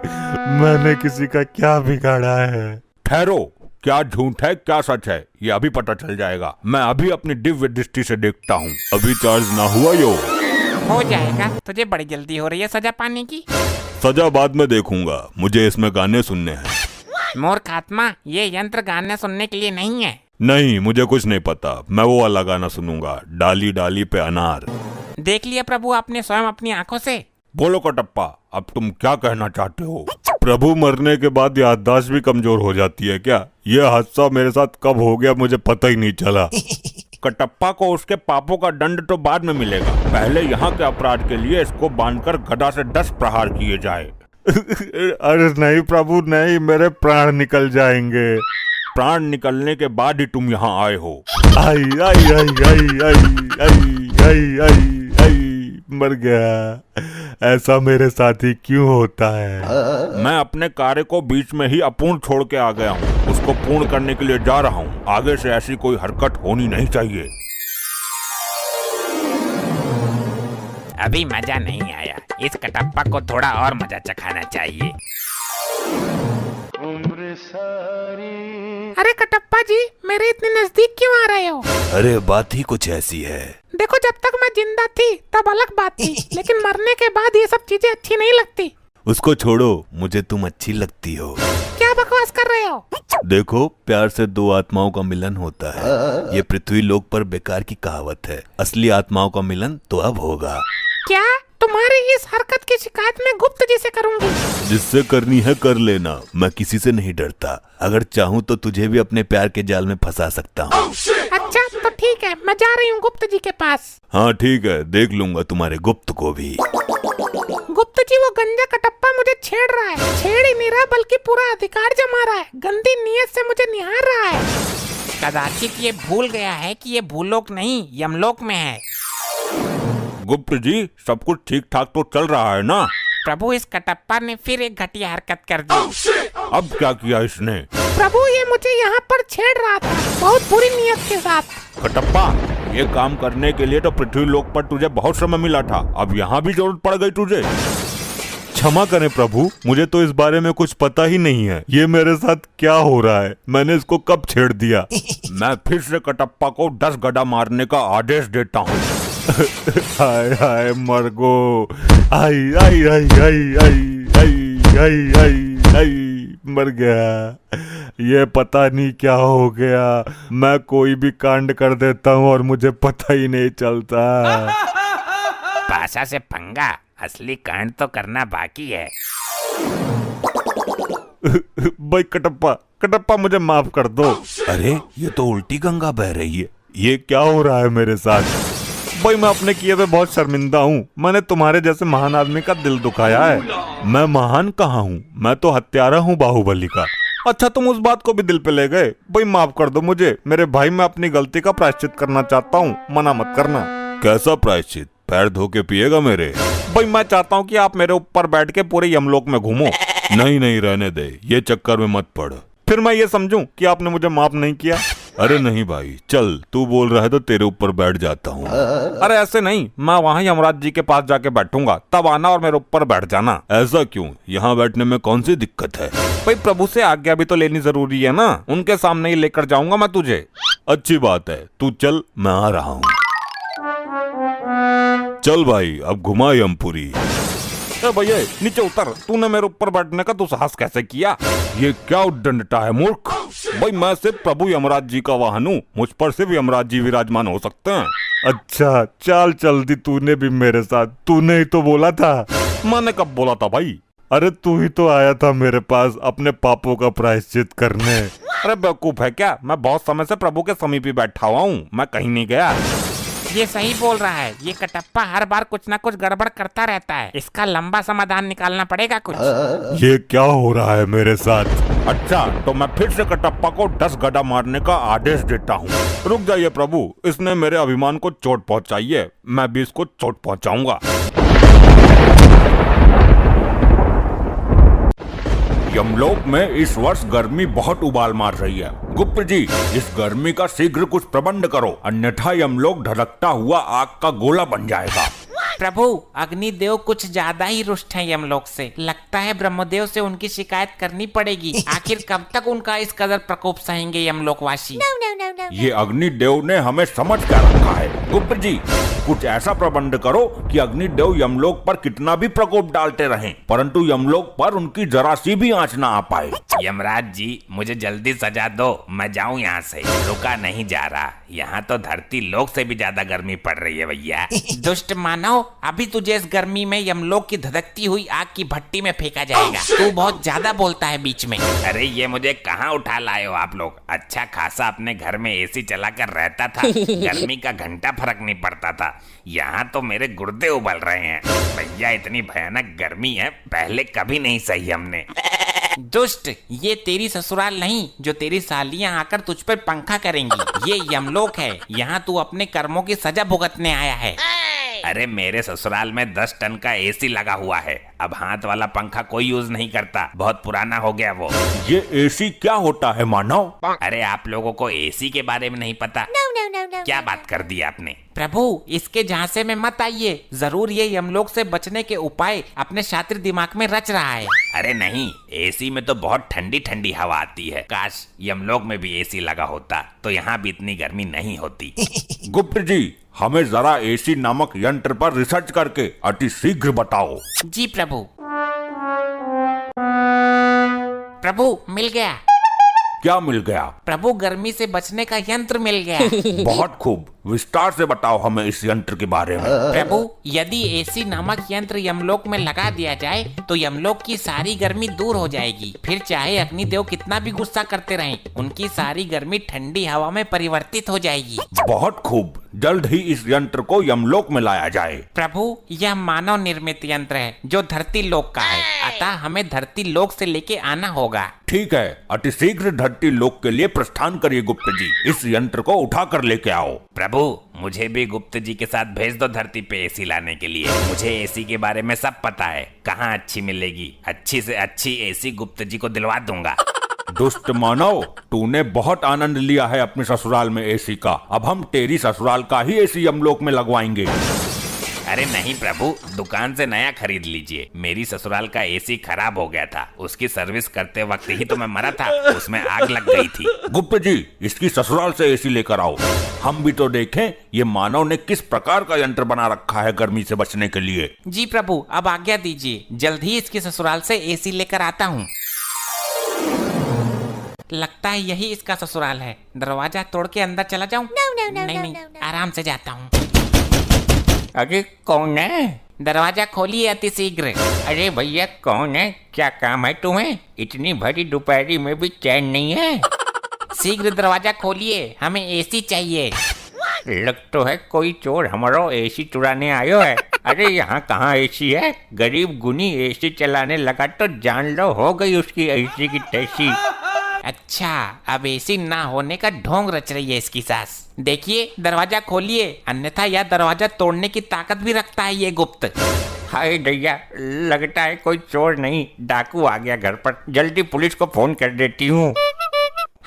मैंने किसी का क्या बिगाड़ा है? ठहरो, क्या झूठ है क्या सच है ये अभी पता चल जाएगा। मैं अभी अपनी दिव्य दृष्टि से देखता हूँ। अभी चार्ज ना हुआ यो? हो जाएगा, तुझे बड़ी जल्दी हो रही है सजा पाने की। सजा बाद में देखूंगा, मुझे इसमें गाने सुनने हैं। मूर्ख आत्मा, ये यंत्र गाने सुनने के लिए नहीं है। नहीं, मुझे कुछ नहीं पता, मैं वो वाला गाना सुनूंगा, डाली डाली पे अनार। देख लिया प्रभु आपने स्वयं अपनी आंखों से। बोलो कटप्पा, अब तुम क्या कहना चाहते हो? प्रभु, मरने के बाद याददाश्त भी कमजोर हो जाती है क्या? यह हादसा मेरे साथ कब हो गया मुझे पता ही नहीं चला। कटप्पा को उसके पापों का दंड तो बाद में मिलेगा, पहले यहाँ के अपराध के लिए इसको बांधकर गदा से 10 प्रहार किए जाए। अरे नहीं प्रभु नहीं, मेरे प्राण निकल जाएंगे। प्राण निकलने के बाद ही तुम यहाँ आए हो। आई आई आई आई आई आई आई आई आई, मर गया। ऐसा मेरे साथ ही क्यों होता है? मैं अपने कार्य को बीच में ही अपूर्ण छोड़ के आ गया हूँ, उसको पूर्ण करने के लिए जा रहा हूँ। आगे से ऐसी कोई हरकत होनी नहीं चाहिए। अभी मजा नहीं आया, इस कटप्पा को थोड़ा और मजा चखाना चाहिए। अरे कटप्पा जी, मेरे इतने नजदीक क्यों आ रहे हो? अरे बात ही कुछ ऐसी है। देखो, जब तक मैं जिंदा थी तब अलग बात थी, लेकिन मरने के बाद ये सब चीजें अच्छी नहीं लगती। उसको छोड़ो, मुझे तुम अच्छी लगती हो। क्या बकवास कर रहे हो? देखो, प्यार से दो आत्माओं का मिलन होता है, ये पृथ्वी लोक पर बेकार की कहावत है। असली आत्माओं का मिलन तो अब होगा। क्या? तुम्हारी इस हरकत की शिकायत मैं गुप्त जी से करूंगी। जिससे करनी है कर लेना, मैं किसी से नहीं डरता। अगर चाहूँ तो तुझे भी अपने प्यार के जाल में फंसा सकता हूँ। अच्छा तो ठीक है, मैं जा रही हूँ गुप्त जी के पास। हाँ ठीक है, देख लूंगा तुम्हारे गुप्त को भी। गुप्त जी, वो गंजा कटप्पा मुझे छेड़ रहा है। छेड़ ही नहीं रहा बल्कि पूरा अधिकार जमा रहा है, गंदी नीयत से मुझे निहार रहा है। कदाचित ये भूल गया है कि ये भूलोक नहीं यमलोक में है। गुप्त जी, सब कुछ ठीक ठाक तो चल रहा है ना? प्रभु, इस कटप्पा ने फिर एक घटिया हरकत कर दी। अब क्या किया इसने? प्रभु, ये मुझे यहाँ पर छेड़ रहा था, बहुत बुरी नीयत के साथ। कटप्पा, ये काम करने के लिए तो पृथ्वी लोक पर तुझे बहुत समय मिला था, अब यहाँ भी जरूरत पड़ गई तुझे। क्षमा करें प्रभु, मुझे तो इस बारे में कुछ पता ही नहीं है। ये मेरे साथ क्या हो रहा है? मैंने इसको कब छेड़ दिया? मैं फिर से कटप्पा को 10 गदा मारने का आदेश देता हूँ। हाय हाय मरगो, आई आई आई आई आई आई आई आई आई, मर गया। ये पता नहीं क्या हो गया, मैं कोई भी कांड कर देता हूँ और मुझे पता ही नहीं चलता। पासा से पंगा, असली कांड तो करना बाकी है। भाई कटप्पा, कटप्पा मुझे माफ कर दो। अरे ये तो उल्टी गंगा बह रही है, ये क्या हो रहा है मेरे साथ? भाई मैं अपने किए पे बहुत शर्मिंदा हूँ, मैंने तुम्हारे जैसे महान आदमी का दिल दुखाया है। मैं महान कहाँ हूँ, मैं तो हत्यारा हूँ बाहुबली का। अच्छा तुम उस बात को भी दिल पे ले गए। भाई माफ कर दो मुझे मेरे भाई, मैं अपनी गलती का प्रायश्चित करना चाहता हूँ, मना मत करना। कैसा प्रायश्चित? पैर धो के पिएगा मेरे? भाई मैं चाहता हूँ कि आप मेरे ऊपर बैठ के पूरे यमलोक में घूमो। नहीं नहीं रहने दे, ये चक्कर में मत पड़, फिर मैं ये समझूं कि आपने मुझे माफ नहीं किया। अरे नहीं भाई चल, तू बोल रहा है तो तेरे ऊपर बैठ जाता हूँ। अरे ऐसे नहीं, मैं वहाँ यमराज जी के पास जाके बैठूंगा, तब आना और मेरे ऊपर बैठ जाना। ऐसा क्यों? यहाँ बैठने में कौन सी दिक्कत है? भाई प्रभु से आज्ञा भी तो लेनी जरूरी है ना, उनके सामने ही लेकर जाऊंगा मैं तुझे। अच्छी बात है, तू चल मैं आ रहा हूँ। चल भाई अब घुमा यमपुरी। भैया नीचे उतर, तूने मेरे ऊपर बैठने का दुस्साहस कैसे किया? ये क्या उद्दंडता है मूर्ख? भाई मैं सिर्फ प्रभु यमराज जी का वाहन हूँ, मुझ पर सिर्फ यमराज जी विराजमान हो सकते हैं। अच्छा चाल चल दी तूने भी मेरे साथ, तूने ही तो बोला था। मैंने कब बोला था भाई? अरे तू ही तो आया था मेरे पास अपने पापों का प्रायश्चित करने। अरे बेवकूफ है क्या? मैं बहुत समय से प्रभु के समीप ही बैठा हुआ हूँ, मैं कहीं नहीं गया। ये सही बोल रहा है, ये कटप्पा हर बार कुछ ना कुछ गड़बड़ करता रहता है, इसका लंबा समाधान निकालना पड़ेगा कुछ। ये क्या हो रहा है मेरे साथ? अच्छा तो मैं फिर से कटप्पा को 10 गड्ढा मारने का आदेश देता हूँ। रुक जाइए प्रभु, इसने मेरे अभिमान को चोट पहुँचाई है, मैं भी इसको चोट पहुँचाऊंगा। यमलोक में इस वर्ष गर्मी बहुत उबाल मार रही है। गुप्त जी इस गर्मी का शीघ्र कुछ प्रबंध करो, अन्यथा यमलोक धड़कता हुआ आग का गोला बन जाएगा। प्रभु अग्निदेव कुछ ज्यादा ही रुष्ट हैं यमलोक से, लगता है ब्रह्मदेव से उनकी शिकायत करनी पड़ेगी। आखिर कब तक उनका इस कदर प्रकोप सहेंगे यमलोकवासी? ये अग्निदेव ने हमें समझ कर रखा है। गुप्त जी कुछ ऐसा प्रबंध करो कि अग्निदेव यमलोक पर कितना भी प्रकोप डालते रहें, परंतु यमलोक पर उनकी जरा सी भी आंच ना आ पाए। यमराज जी मुझे जल्दी सजा दो, मैं जाऊं यहाँ से, रुका नहीं जा रहा। यहाँ तो धरती लोक से भी ज्यादा गर्मी पड़ रही है भैया। दुष्ट मानव, अभी तुझे इस गर्मी में यमलोक की धधकती हुई आग की भट्टी में फेंका जाएगा। तू बहुत ज्यादा बोलता है बीच में। अरे ये मुझे कहाँ उठा लाए हो आप लोग? अच्छा खासा अपने घर में एसी चलाकर रहता था, गर्मी का घंटा फर्क नहीं पड़ता था। यहाँ तो मेरे गुर्दे उबल रहे हैं भैया, इतनी भयानक गर्मी है पहले कभी नहीं सही हमने। दुष्ट, ये तेरी ससुराल नहीं जो तेरी सालियां आकर तुझ पर पंखा करेंगी। ये यमलोक है, यहाँ तू अपने कर्मों की सजा भुगतने आया है। अरे मेरे ससुराल में 10 टन का एसी लगा हुआ है, अब हाथ वाला पंखा कोई यूज नहीं करता, बहुत पुराना हो गया वो। ये एसी क्या होता है मानव? अरे आप लोगों को एसी के बारे में नहीं पता? क्या बात कर दी आपने? प्रभु इसके झांसे में मत आइए, जरूर ये यमलोक से बचने के उपाय अपने शातिर दिमाग में रच रहा है। अरे नहीं, एसी में तो बहुत ठंडी ठंडी हवा आती है, काश यमलोक में भी एसी लगा होता तो यहाँ भी इतनी गर्मी नहीं होती। गुप्त जी हमें जरा एसी नामक यंत्र पर रिसर्च करके अति शीघ्र बताओ। जी प्रभु। प्रभु मिल गया। क्या मिल गया? प्रभु गर्मी से बचने का यंत्र मिल गया। बहुत खूब, विस्तार से बताओ हमें इस यंत्र के बारे में। प्रभु यदि एसी नामक यंत्र यमलोक में लगा दिया जाए तो यमलोक की सारी गर्मी दूर हो जाएगी। फिर चाहे अग्निदेव कितना भी गुस्सा करते रहें, उनकी सारी गर्मी ठंडी हवा में परिवर्तित हो जाएगी। बहुत खूब, जल्द ही इस यंत्र को यमलोक में लाया जाए। प्रभु यह मानव निर्मित यंत्र है जो धरती लोक का है, अतः हमें धरती लोक से लेके आना होगा। ठीक है, अति शीघ्र धरती लोक के लिए प्रस्थान करिए गुप्त जी, इस यंत्र को उठा कर लेके आओ। प्रभु मुझे भी गुप्त जी के साथ भेज दो धरती पे एसी लाने के लिए, मुझे एसी के बारे में सब पता है, कहाँ अच्छी मिलेगी, अच्छी से अच्छी एसी गुप्त जी को दिलवा दूंगा। दुष्ट मानव, तूने बहुत आनंद लिया है अपने ससुराल में एसी का, अब हम तेरी ससुराल का ही एसी यमलोक में लगवाएंगे। अरे नहीं प्रभु, दुकान से नया खरीद लीजिए, मेरी ससुराल का एसी खराब हो गया था, उसकी सर्विस करते वक्त ही तो मैं मरा था, उसमें आग लग गई थी। गुप्त जी इसकी ससुराल से एसी लेकर आओ, हम भी तो देखें ये मानव ने किस प्रकार का यंत्र बना रखा है गर्मी से बचने के लिए। जी प्रभु अब आज्ञा दीजिए, जल्द ही इसकी ससुराल से एसी लेकर आता हूँ। लगता है यही इसका ससुराल है, दरवाजा तोड़ के अंदर चला जाऊं? नहीं, आराम से जाता हूँ। अरे कौन है? दरवाजा खोलिए अति शीघ्र। अरे भैया कौन है, क्या काम है तुम्हें? इतनी भरी दोपहरी में भी चैन नहीं है? शीघ्र दरवाजा खोलिए, हमें एसी चाहिए। लग तो है कोई चोर हमारो एसी चुराने आयो है। अरे यहाँ कहाँ एसी है, गरीब गुनी एसी चलाने लगा तो जान लो हो गई उसकी एसी की तैसी। अच्छा, अब एसी ना होने का ढोंग रच रही है इसकी सास। देखिए दरवाजा खोलिए, अन्यथा यह दरवाजा तोड़ने की ताकत भी रखता है ये गुप्त। हाय दैया, लगता है कोई चोर नहीं डाकू आ गया घर पर। जल्दी पुलिस को फोन कर देती हूँ।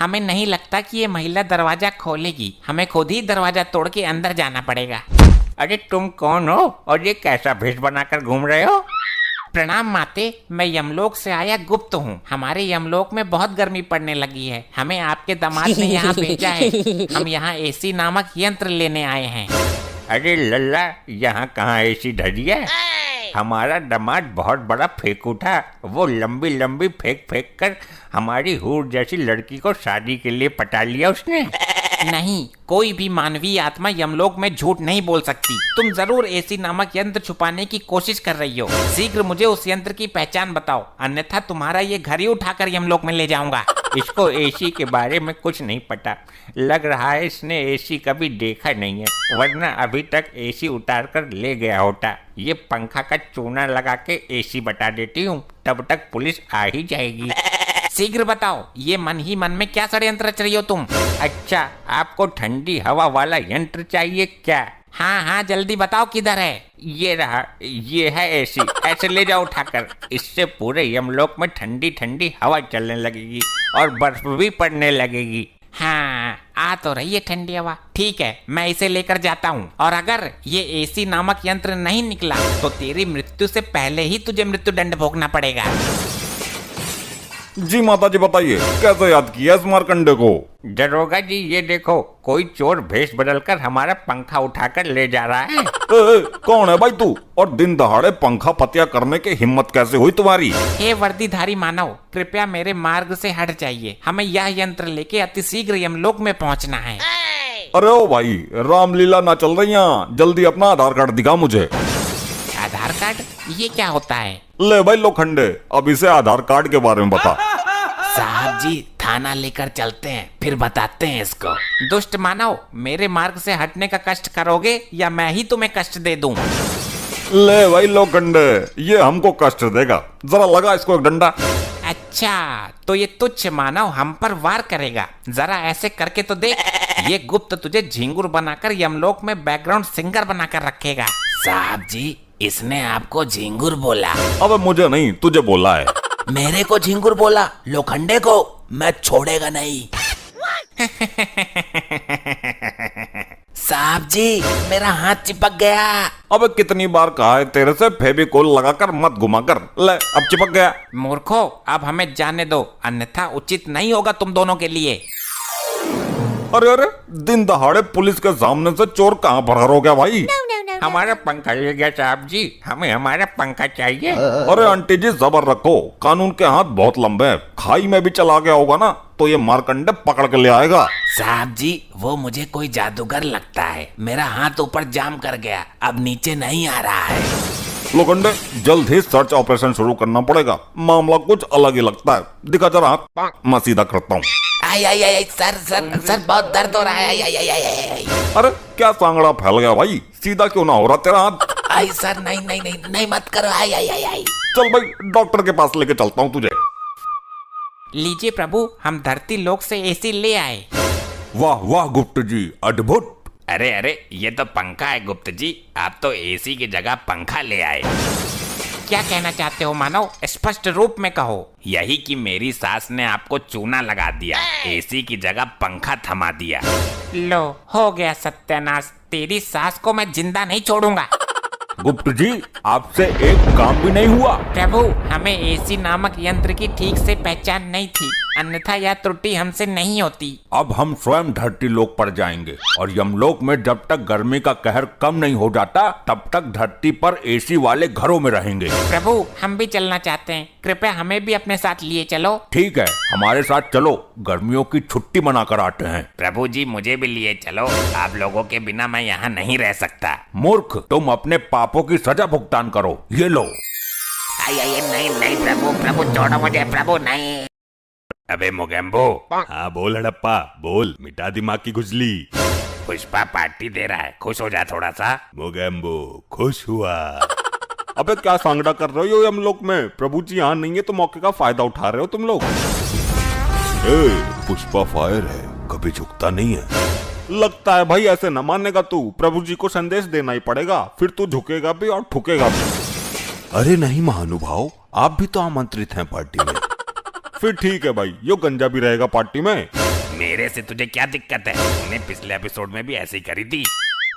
हमें नहीं लगता कि ये महिला दरवाजा खोलेगी, हमें खुद ही दरवाजा तोड़ के अंदर जाना पड़ेगा। अरे तुम कौन हो और ये कैसा भेष बनाकर घूम रहे हो? प्रणाम माते, मैं यमलोक से आया गुप्त हूँ। हमारे यमलोक में बहुत गर्मी पड़ने लगी है, हमें आपके दामाद ने यहाँ भेजा है। हम यहाँ एसी नामक यंत्र लेने आए हैं। अरे लल्ला, यहाँ कहाँ एसी धरी है? हमारा दामाद बहुत बड़ा फेंकू था। वो लंबी लंबी फेंक फेंक कर हमारी हूर जैसी लड़की को शादी के लिए पटा लिया उसने। नहीं, कोई भी मानवीय आत्मा यमलोक में झूठ नहीं बोल सकती। तुम जरूर एसी नामक यंत्र छुपाने की कोशिश कर रही हो। शीघ्र मुझे उस यंत्र की पहचान बताओ, अन्यथा तुम्हारा ये घर ही उठाकर यमलोक में ले जाऊंगा। इसको एसी के बारे में कुछ नहीं पता। लग रहा है इसने एसी कभी देखा नहीं है, वरना अभी तक एसी उतार कर ले गया होता। ये पंखा का चूना लगा के एसी बता देती हूँ, तब तक पुलिस आ ही जाएगी। शीघ्र बताओ, ये मन ही मन में क्या षड्यंत्र रच रही हो तुम? अच्छा, आपको ठंडी हवा वाला यंत्र चाहिए क्या? हाँ हाँ, जल्दी बताओ किधर है। ये रहा, ये है एसी। ऐसे ले जाओ उठाकर। इससे पूरे यमलोक में ठंडी ठंडी हवा चलने लगेगी और बर्फ भी पड़ने लगेगी। हाँ, आ तो रही है ठंडी हवा। ठीक है, मैं इसे लेकर जाता हूँ, और अगर ये एसी नामक यंत्र नहीं निकला तो तेरी मृत्यु से पहले ही तुझे मृत्यु दंड भोगना पड़ेगा। जी माता जी, बताइए कैसे याद किया इस मारकंडे को? दरोगा जी, ये देखो, कोई चोर भेष बदलकर हमारा पंखा उठाकर ले जा रहा है। कौन है भाई तू, और दिन दहाड़े पंखा पतिया करने की हिम्मत कैसे हुई तुम्हारी? हे वर्दीधारी मानव, कृपया मेरे मार्ग से हट जाइए। हमें यह यंत्र लेके अतिशीघ्र यमलोक में पहुंचना है। अरे ओ भाई, रामलीला ना चल रही यहाँ, जल्दी अपना आधार कार्ड दिखा मुझे। आधार कार्ड? ये क्या होता है? ले भाई लोखंडे, अब इसे आधार कार्ड के बारे में बता। साहब जी, थाना लेकर चलते हैं, फिर बताते हैं इसको। दुष्ट मानव, मेरे मार्ग से हटने का कष्ट करोगे या मैं ही तुम्हें कष्ट दे दूं? ले भाई लोखंडे, ये हमको कष्ट देगा, जरा लगा इसको एक डंडा। अच्छा, तो ये तुच्छ मानव हम पर वार करेगा। जरा ऐसे करके तो देख। ये गुप्त तुझे झिंगुर बनाकर यमलोक में बैकग्राउंड सिंगर बनाकर रखेगा। साहब जी, इसने आपको झिंगुर बोला। अब मुझे नहीं, तुझे बोला है। मेरे को झिंगुर बोला, लोखंडे को मैं छोड़ेगा नहीं। साहब जी, मेरा हाथ चिपक गया। अब कितनी बार कहा है तेरे से, फेविकोल लगाकर मत घुमा कर। ले, अब चिपक गया। मूर्खो, अब हमें जाने दो, अन्यथा उचित नहीं होगा तुम दोनों के लिए। अरे अरे, दिन दहाड़े पुलिस के सामने से चोर कहाँ फरार हो गया भाई? हमारा पंखा ले गया साहब जी, हमें हमारा पंखा चाहिए। अरे आंटी जी, जबर रखो, कानून के हाथ बहुत लंबे हैं। खाई में भी चला गया होगा ना, तो ये मारकंडे पकड़ के ले आएगा। साहब जी, वो मुझे कोई जादूगर लगता है। मेरा हाथ ऊपर जाम कर गया, अब नीचे नहीं आ रहा है। लोखंडे, जल्द ही सर्च ऑपरेशन शुरू करना पड़ेगा, मामला कुछ अलग ही लगता है। दिखा जरा हाथ, मैं सीधा करता हूँ। आई आई आई, सर सर सर, बहुत दर्द हो रहा है। आई आई आई आई आई। अरे क्या सांगड़ा फैल गया भाई, सीधा क्यों ना हो रहा तेरा हाथ? आई सर, नहीं नहीं नहीं नहीं, मत करो। आई आई आई आई। चल भाई, डॉक्टर के पास लेके चलता हूँ तुझे। लीजिए प्रभु, हम धरती लोक से एसी ले आए। वाह वाह गुप्त जी, अद्भुत। अरे अरे, ये तो पंखा है गुप्त जी, आप तो एसी की जगह पंखा ले आए। क्या कहना चाहते हो मानव, स्पष्ट रूप में कहो। यही कि मेरी सास ने आपको चूना लगा दिया, एसी की जगह पंखा थमा दिया। लो, हो गया सत्यानाश। तेरी सास को मैं जिंदा नहीं छोड़ूंगा। गुप्त जी, आपसे एक काम भी नहीं हुआ। प्रभु, हमें एसी नामक यंत्र की ठीक से पहचान नहीं थी, अन्यथा यह त्रुटि हमसे नहीं होती। अब हम स्वयं धरती लोक पर जाएंगे, और यमलोक में जब तक गर्मी का कहर कम नहीं हो जाता, तब तक धरती पर एसी वाले घरों में रहेंगे। प्रभु, हम भी चलना चाहते हैं, कृपया हमें भी अपने साथ लिए चलो। ठीक है, हमारे साथ चलो, गर्मियों की छुट्टी मनाकर आते हैं। प्रभु जी, मुझे भी लिए चलो, आप लोगों के बिना मैं यहाँ नहीं रह सकता। मूर्ख, तुम अपने पापों की सजा भुगतान करो, ये लो। आई आई, नहीं नहीं प्रभु, प्रभु छोड़ो मुझे, प्रभु नहीं। अबे मोगेम्बो, हाँ बोल हड़प्पा, बोल, मिटा दिमाग की खुजली। पुष्पा पार्टी दे रहा है, खुश हो जा थोड़ा सा। मोगेम्बो खुश हुआ। अबे क्या सांगड़ा कर रहे हो यमलोक में? प्रभु जी यहाँ नहीं है तो मौके का फायदा उठा रहे हो तुम लोग। पुष्पा फायर है, कभी झुकता नहीं है। लगता है भाई ऐसे न मानेगा तू, प्रभु जी को संदेश देना ही पड़ेगा, फिर तू झुकेगा भी और ठुकेगा भी। अरे नहीं महानुभाव, आप भी तो आमंत्रित हैं पार्टी में। फिर ठीक है भाई, यो गंजा भी रहेगा पार्टी में। मेरे से तुझे क्या दिक्कत है? तूने पिछले एपिसोड में भी ऐसे ही करी थी।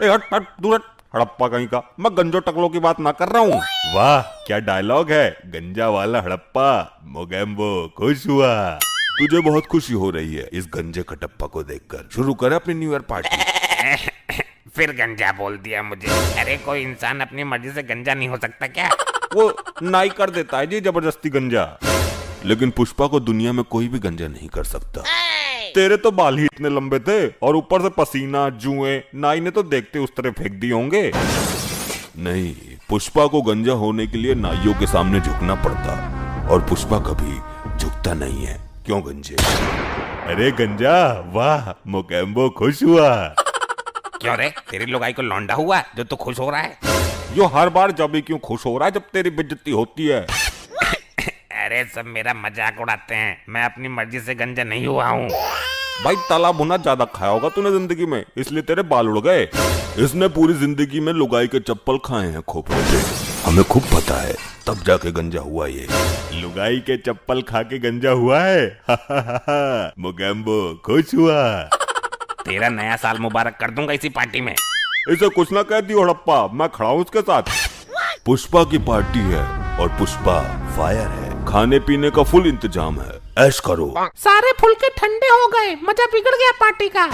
ए हट हट दूर हट, हड़प्पा कहीं का, मैं गंजो टकलों की बात ना कर रहा हूँ। वाह क्या डायलॉग है, गंजा वाला हड़प्पा, मोगेम्बो खुश हुआ। तुझे बहुत खुशी हो रही है इस गंजे कटप्पा को देखकर, शुरू कर अपनी न्यू ईयर पार्टी। फिर गंजा बोल दिया मुझे। अरे कोई इंसान अपनी मर्जी से गंजा नहीं हो सकता क्या? वो नाई कर देता है जी जबरदस्ती गंजा, लेकिन पुष्पा को दुनिया में कोई भी गंजा नहीं कर सकता। तेरे तो बाल ही इतने लंबे थे और ऊपर से पसीना जुएं, नाई ने तो देखते उस तरह फेंक दिए होंगे। नहीं, पुष्पा को गंजा होने के लिए नाइयों के सामने झुकना पड़ता, और पुष्पा कभी झुकता नहीं है। क्यों गंजे? अरे गंजा, वाह मोगेम्बो खुश हुआ। क्यों रे, तेरी लुगाई को लौंडा हुआ जो तू खुश हो रहा है? यो हर बार जब भी क्यों खुश हो रहा है जब तेरी बेइज्जती होती है। अरे सब मेरा मजाक उड़ाते हैं, मैं अपनी मर्जी से गंजा नहीं हुआ हूँ। भाई तला भुना ज्यादा खाया होगा तूने जिंदगी में, इसलिए तेरे बाल उड़ गए। इसने पूरी जिंदगी में लुगाई के चप्पल खाए हैं खोपड़े पे, हमें खूब पता है, तब जाके गंजा हुआ ये। लुगाई के चप्पल खा के गंजा हुआ है। मोगेम्बो खुश हुआ। तेरा नया साल मुबारक कर दूंगा इसी पार्टी में। इसे कुछ ना कह दियो हड़प्पा, मैं खड़ा हूँ उसके साथ। पुष्पा की पार्टी है और पुष्पा फायर है, खाने पीने का फुल इंतजाम है, ऐश करो। सारे फुलके ठंडे हो गए, मजा बिगड़ गया पार्टी का।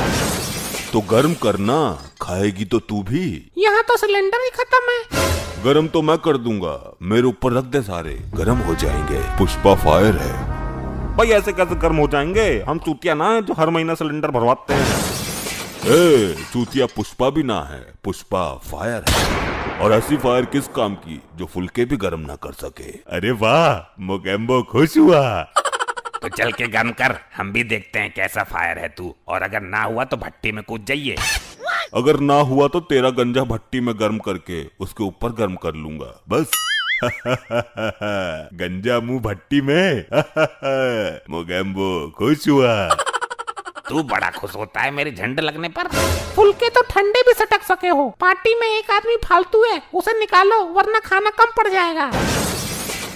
तो गर्म करना, खाएगी तो तू भी। यहाँ तो सिलेंडर ही खत्म है। गरम तो मैं कर दूंगा, मेरे ऊपर रख दे, सारे गरम हो जाएंगे। पुष्पा फायर है। भाई ऐसे कैसे गर्म हो जाएंगे, हम चूतिया ना है जो हर महीना सिलेंडर भरवाते हैं। ए, चूतिया पुष्पा भी ना है, पुष्पा फायर है। और ऐसी फायर किस काम की जो फुलके भी गर्म ना कर सके। अरे वाह मोगेम्बो खुश हुआ। तो चल के गर्म कर, हम भी देखते हैं कैसा फायर है तू, और अगर ना हुआ तो भट्टी में कूद जाइए। अगर ना हुआ तो तेरा गंजा भट्टी में गर्म करके उसके ऊपर गर्म कर लूंगा, बस। गंजा मुंह भट्टी में। मोगेम्बो खुश हुआ। तू बड़ा खुश होता है मेरे झंडे लगने पर। फुलके तो ठंडे भी सटक सके हो, पार्टी में एक आदमी फालतू है, उसे निकालो वरना खाना कम पड़ जाएगा।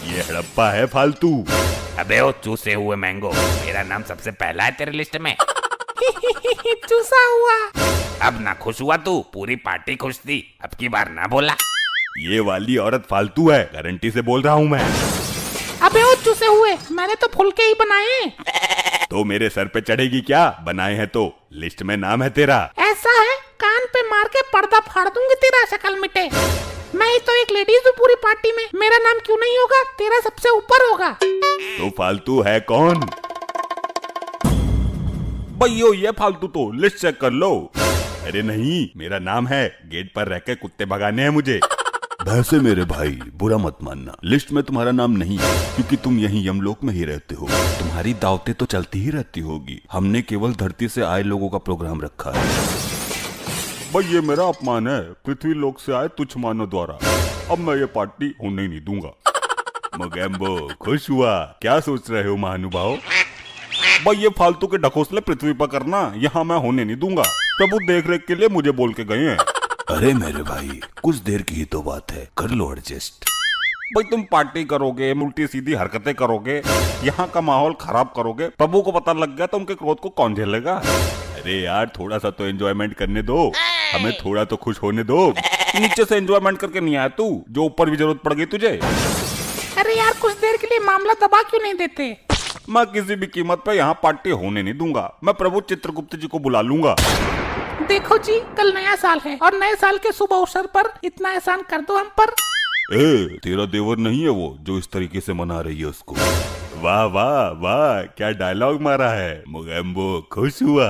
ये हड़प्पा है फालतू। अबे ओ चूसे हुए मैंगो, मेरा नाम सबसे पहला है तेरे लिस्ट में। चूसा हुआ। अब ना खुश हुआ तू, पूरी पार्टी खुश थी, अब की बार ना बोला। ये वाली औरत फालतू है, गारंटी से बोल रहा हूँ मैं। अबे ओ चूसे हुए, मैंने तो फुलके ही बनाए। तो मेरे सर पे चढ़ेगी क्या, बनाए हैं तो लिस्ट में नाम है तेरा। ऐसा है, कान पे मार के पर्दा फाड़ दूंगी तेरा, शक्ल मिटे। मैं ही तो एक लेडीज हूँ पूरी पार्टी में, मेरा नाम क्यों नहीं होगा, तेरा सबसे ऊपर होगा। तो फालतू है कौन? भैयो ये फालतू तो लिस्ट चेक कर लो। अरे नहीं, मेरा नाम है, गेट पर रह के कुत्ते भगाने हैं मुझे। वैसे मेरे भाई बुरा मत मानना, लिस्ट में तुम्हारा नाम नहीं है, क्योंकि तुम यहीं यमलोक में ही रहते हो। तुम्हारी दावतें तो चलती ही रहती होगी, हमने केवल धरती से आए लोगों का प्रोग्राम रखा है। भाई ये मेरा अपमान है, पृथ्वी लोक से आए तुच्छ मानव द्वारा। अब मैं ये पार्टी होने ही नहीं दूंगा। मोगेम्बो खुश हुआ। क्या सोच रहे हो महानुभाव? भाई ये फालतू के ढकोसले पृथ्वी पर करना यहाँ मैं होने नहीं दूंगा। प्रभु देख रेख के लिए मुझे बोल के गए हैं। अरे मेरे भाई, कुछ देर की ही तो बात है, कर लो एडजस्ट। भाई तुम पार्टी करोगे, उल्टी सीधी हरकतें करोगे, यहाँ का माहौल खराब करोगे, प्रभु को पता लग गया तो उनके क्रोध को कौन झेलेगा? अरे यार थोड़ा सा तो एंजॉयमेंट करने दो, हमें थोड़ा तो खुश होने दो। नीचे से एंजॉयमेंट करके नहीं आया तू, जो ऊपर भी जरूरत पड़ गई तुझे। अरे यार कुछ देर के लिए मामला दबा क्यों नहीं देते? मैं किसी भी कीमत पे यहाँ पार्टी होने नहीं दूंगा। मैं प्रभु चित्रगुप्त जी को बुला लूंगा। देखो जी, कल नया साल है और नए साल के शुभ अवसर पर इतना एहसान कर दो हम पर। ए, तेरा देवर नहीं है वो जो इस तरीके से मना रही है उसको। वाह वाह वाह, क्या डायलॉग मारा है। मोगेम्बो खुश हुआ।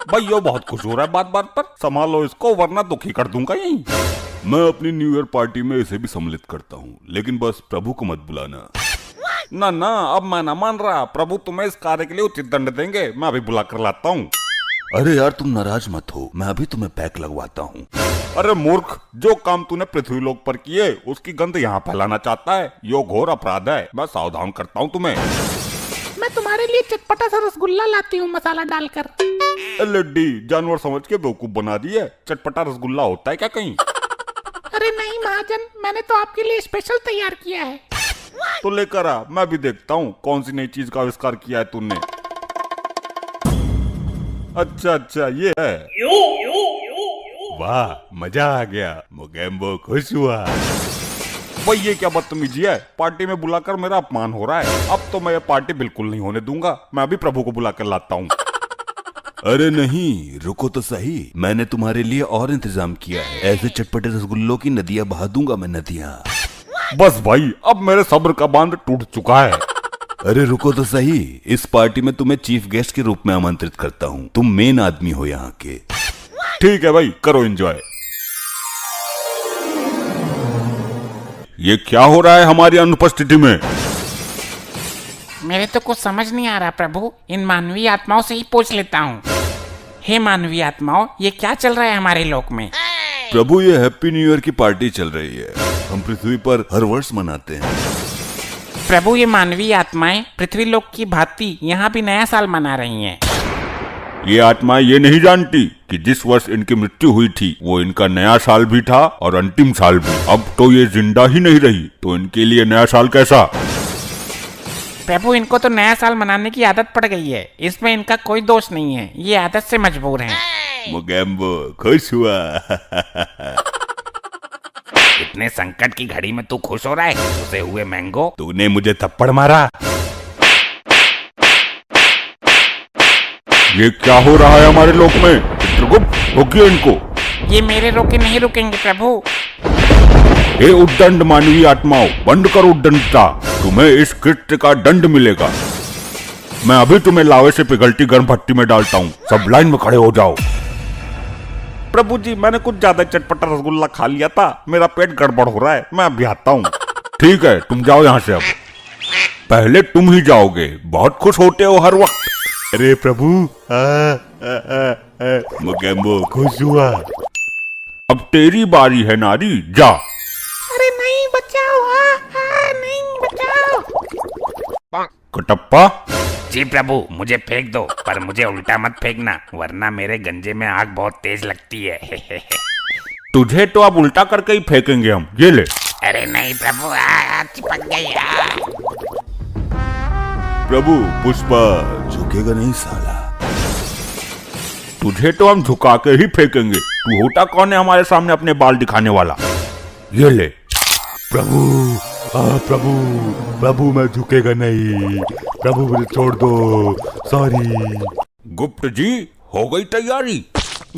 भाई यो बहुत खुश हो रहा है बात बात पर, संभालो इसको वरना दुखी कर दूंगा यहीं। मैं अपनी न्यू ईयर पार्टी में इसे भी सम्मिलित करता हूँ, लेकिन बस प्रभु को मत बुलाना। ना ना, अब मैं ना मान रहा, प्रभु तुम्हें इस कार्य के लिए उचित दंड देंगे, मैं अभी बुला कर लाता हूँ। अरे यार तुम नाराज मत हो, मैं अभी तुम्हें पैक लगवाता हूँ। अरे मूर्ख, जो काम तूने पृथ्वी लोक पर किए उसकी गंध यहाँ फैलाना चाहता है, यो घोर अपराध है। मैं सावधान करता हूँ तुम्हें। मैं तुम्हारी तुम्हारे लिए चटपटा सा रसगुल्ला लाती हूँ मसाला डालकर। लड्डी जानवर समझ के बेवकूफ बना दिया। चटपटा रसगुल्ला होता है क्या कहीं? अरे नहीं महाजन, मैंने तो आपके लिए स्पेशल तैयार किया है। तो लेकर आ, मैं भी देखता हूँ कौन सी नई चीज का आविष्कार किया है तूने। अच्छा ये है। वाह मजा आ गया, मोगेम्बो खुश हुआ। भाई ये क्या बदतमीजी है, पार्टी में बुलाकर मेरा अपमान हो रहा है। अब तो मैं ये पार्टी बिल्कुल नहीं होने दूंगा, मैं अभी प्रभु को बुलाकर लाता हूँ। अरे नहीं, रुको तो सही, मैंने तुम्हारे लिए और इंतजाम किया है। ऐसे चटपटे रसगुल्लों की नदियां बहा दूंगा मैं, नदियां। बस भाई अब मेरे सब्र का बांध टूट चुका है। अरे रुको तो सही, इस पार्टी में तुम्हें चीफ गेस्ट के रूप में आमंत्रित करता हूँ। तुम मेन आदमी हो यहाँ के। ठीक है भाई, करो एंजॉय। ये क्या हो रहा है हमारी अनुपस्थिति में? मेरे तो कुछ समझ नहीं आ रहा प्रभु, इन मानवीय आत्माओं से ही पूछ लेता हूँ। हे मानवीय आत्माओं, ये क्या चल रहा है हमारे लोक में? प्रभु ये हैप्पी न्यू ईयर की पार्टी चल रही है, हम पृथ्वी पर हर वर्ष मनाते हैं। प्रभु ये मानवीय आत्माएं पृथ्वी लोक की भांति यहाँ भी नया साल मना रही हैं। ये आत्माएं ये नहीं जानती कि जिस वर्ष इनकी मृत्यु हुई थी वो इनका नया साल भी था और अंतिम साल भी। अब तो ये जिंदा ही नहीं रही तो इनके लिए नया साल कैसा? प्रभु इनको तो नया साल मनाने की आदत पड़ गई है, इसमें इनका कोई दोष नहीं है, ये आदत से मजबूर हैं। मोगेम्बो खुश हुआ। इतने संकट की घड़ी में तू खुश हो रहा है? उसे हुए मैंगो। तूने मुझे थप्पड़ मारा। ये क्या हो रहा है हमारे लोक में? चित्रगुप्त, रोकिए इनको। ये मेरे रोके नहीं रुकेंगे प्रभु। हे उद्दंड मानवीय आत्माओं, बंद करो उद्दंडता, तुम्हें इस कृत्य का दंड मिलेगा। मैं अभी तुम्हें लावे से पिघलती गर्म भट्टी में डालता हूँ, सब लाइन में खड़े हो जाओ। प्रभु जी मैंने कुछ ज्यादा चटपटा रसगुल्ला खा लिया था, मेरा पेट गड़बड़ हो रहा है, मैं अभी आता हूँ। ठीक है तुम जाओ यहाँ से। अब पहले तुम ही जाओगे, बहुत खुश होते हो हर वक्त। अरे प्रभु मोगेम्बो खुश हुआ। अब तेरी बारी है नारी, जा। अरे नहीं बचाओ, नहीं बचाओ। कटप्पा जी प्रभु, मुझे फेंक दो, पर मुझे उल्टा मत फेंकना, वरना मेरे गंजे में आग बहुत तेज लगती है। तुझे तो अब उल्टा करके ही फेंकेंगे हम, ये ले। अरे नहीं प्रभु, चिपक गई। प्रभु पुष्पा, झुकेगा नहीं साला। तुझे तो हम झुका के ही फेंकेंगे। तू होता कौन है हमारे सामने अपने बाल दिखाने वाला? ये ले। प्रभु प्रभु प्रभु मैं झुकेगा नहीं, प्रभु मुझे छोड़ दो, सॉरी। गुप्त जी हो गई तैयारी?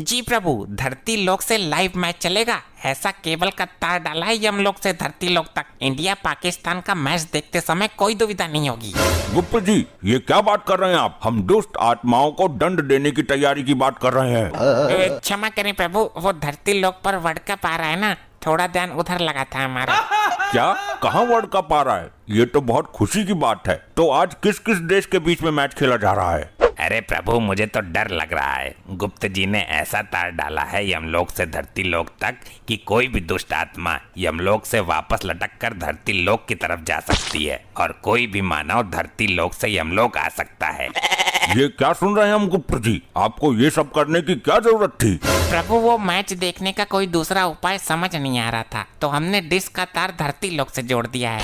जी प्रभु, धरती लोक से लाइव मैच चलेगा। ऐसा केबल का तार डाला है यमलोक से धरती लोक तक। इंडिया पाकिस्तान का मैच देखते समय कोई दुविधा नहीं होगी। गुप्त जी ये क्या बात कर रहे हैं आप? हम दुष्ट आत्माओं को दंड देने की तैयारी की बात कर रहे हैं। क्षमा करें प्रभु, वो धरती लोक पर वर्ल्ड कप आ रहा है ना, थोड़ा ध्यान उधर लगा था हमारा। क्या? कहाँ वर्ल्ड कप आ रहा है? ये तो बहुत खुशी की बात है। तो आज किस किस देश के बीच में मैच खेला जा रहा है? अरे प्रभु, मुझे तो डर लग रहा है। गुप्त जी ने ऐसा तार डाला है यमलोक से धरती लोक तक कि कोई भी दुष्ट आत्मा यमलोक से वापस लटक कर धरती लोक की तरफ जा सकती है और कोई भी मानव धरती लोक से यमलोक आ सकता है। ये क्या सुन रहे हैं हम गुप्त जी? आपको ये सब करने की क्या जरूरत थी? प्रभु वो मैच देखने का कोई दूसरा उपाय समझ नहीं आ रहा था, तो हमने डिश का तार धरती लोक से जोड़ दिया है।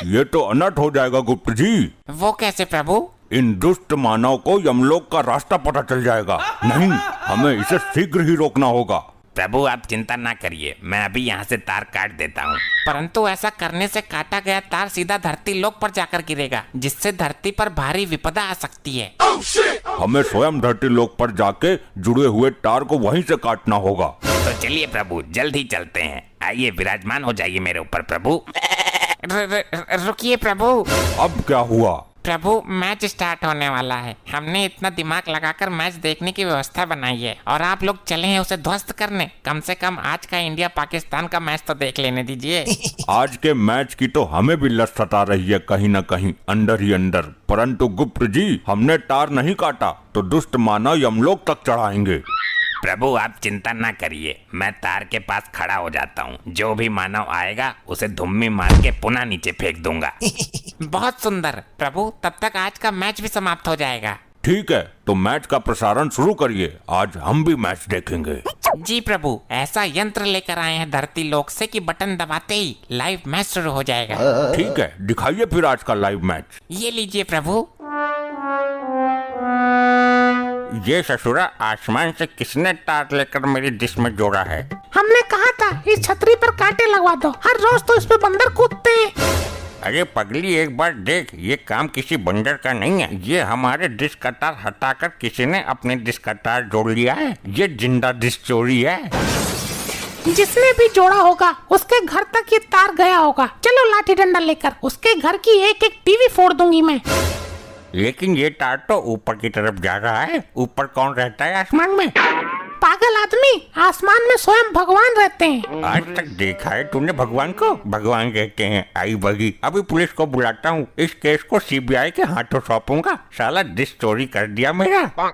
ये तो अनर्थ हो जाएगा गुप्त जी। वो कैसे प्रभु? इन दुष्ट मानव को यमलोक का रास्ता पता चल जाएगा। नहीं, हमें इसे शीघ्र ही रोकना होगा। प्रभु आप चिंता ना करिए, मैं अभी यहाँ से तार काट देता हूँ। परंतु ऐसा करने से काटा गया तार सीधा धरती लोक पर जाकर गिरेगा, जिससे धरती पर भारी विपदा आ सकती है। हमें स्वयं धरती लोक पर जाके जुड़े हुए तार को वहीं से काटना होगा। तो चलिए प्रभु, जल्द ही चलते हैं। आइए विराजमान हो जाइए मेरे ऊपर प्रभु। रुकिए प्रभु। अब क्या हुआ? प्रभु मैच स्टार्ट होने वाला है। हमने इतना दिमाग लगाकर मैच देखने की व्यवस्था बनाई है और आप लोग चले हैं उसे ध्वस्त करने। कम से कम आज का इंडिया पाकिस्तान का मैच तो देख लेने दीजिए। आज के मैच की तो हमें भी लत सता रही है कहीं न कहीं अंदर ही अंदर। परंतु गुप्त जी, हमने तार नहीं काटा तो दुष्ट मानव यमलोक तक चढ़ाएंगे। प्रभु आप चिंता ना करिए, मैं तार के पास खड़ा हो जाता हूँ। जो भी मानव आएगा उसे धुम्मी मार के पुनः नीचे फेंक दूंगा। बहुत सुंदर प्रभु, तब तक आज का मैच भी समाप्त हो जाएगा। ठीक है, तो मैच का प्रसारण शुरू करिए, आज हम भी मैच देखेंगे। जी प्रभु, ऐसा यंत्र लेकर आए हैं धरती लोक से कि बटन दबाते ही लाइव मैच शुरू हो जाएगा। ठीक है, दिखाइए फिर आज का लाइव मैच। ये लीजिए प्रभु। ये ससुरा आसमान से किसने तार लेकर मेरी डिश में जोड़ा है? हमने कहा था इस छतरी पर कांटे लगवा दो, हर रोज तो इस पे बंदर कूदते हैं। अरे पगली, एक बार देख, ये काम किसी बंदर का नहीं है। ये हमारे डिश का तार हटाकर किसी ने अपने डिश का तार जोड़ लिया है। ये जिंदा डिश चोरी है। जिसने भी जोड़ा होगा उसके घर तक ये तार गया होगा। चलो लाठी डंडा लेकर उसके घर की एक एक टीवी फोड़ दूंगी मैं। लेकिन ये तार तो ऊपर की तरफ जा रहा है। ऊपर कौन रहता है आसमान में? पागल आदमी, आसमान में स्वयं भगवान रहते हैं। आज तक देखा है तूने भगवान को? भगवान कहते हैं। आई बगी, अभी पुलिस को बुलाता हूँ, इस केस को सीबीआई के हाथों सौंपूंगा। साला डिश चोरी कर दिया मेरा।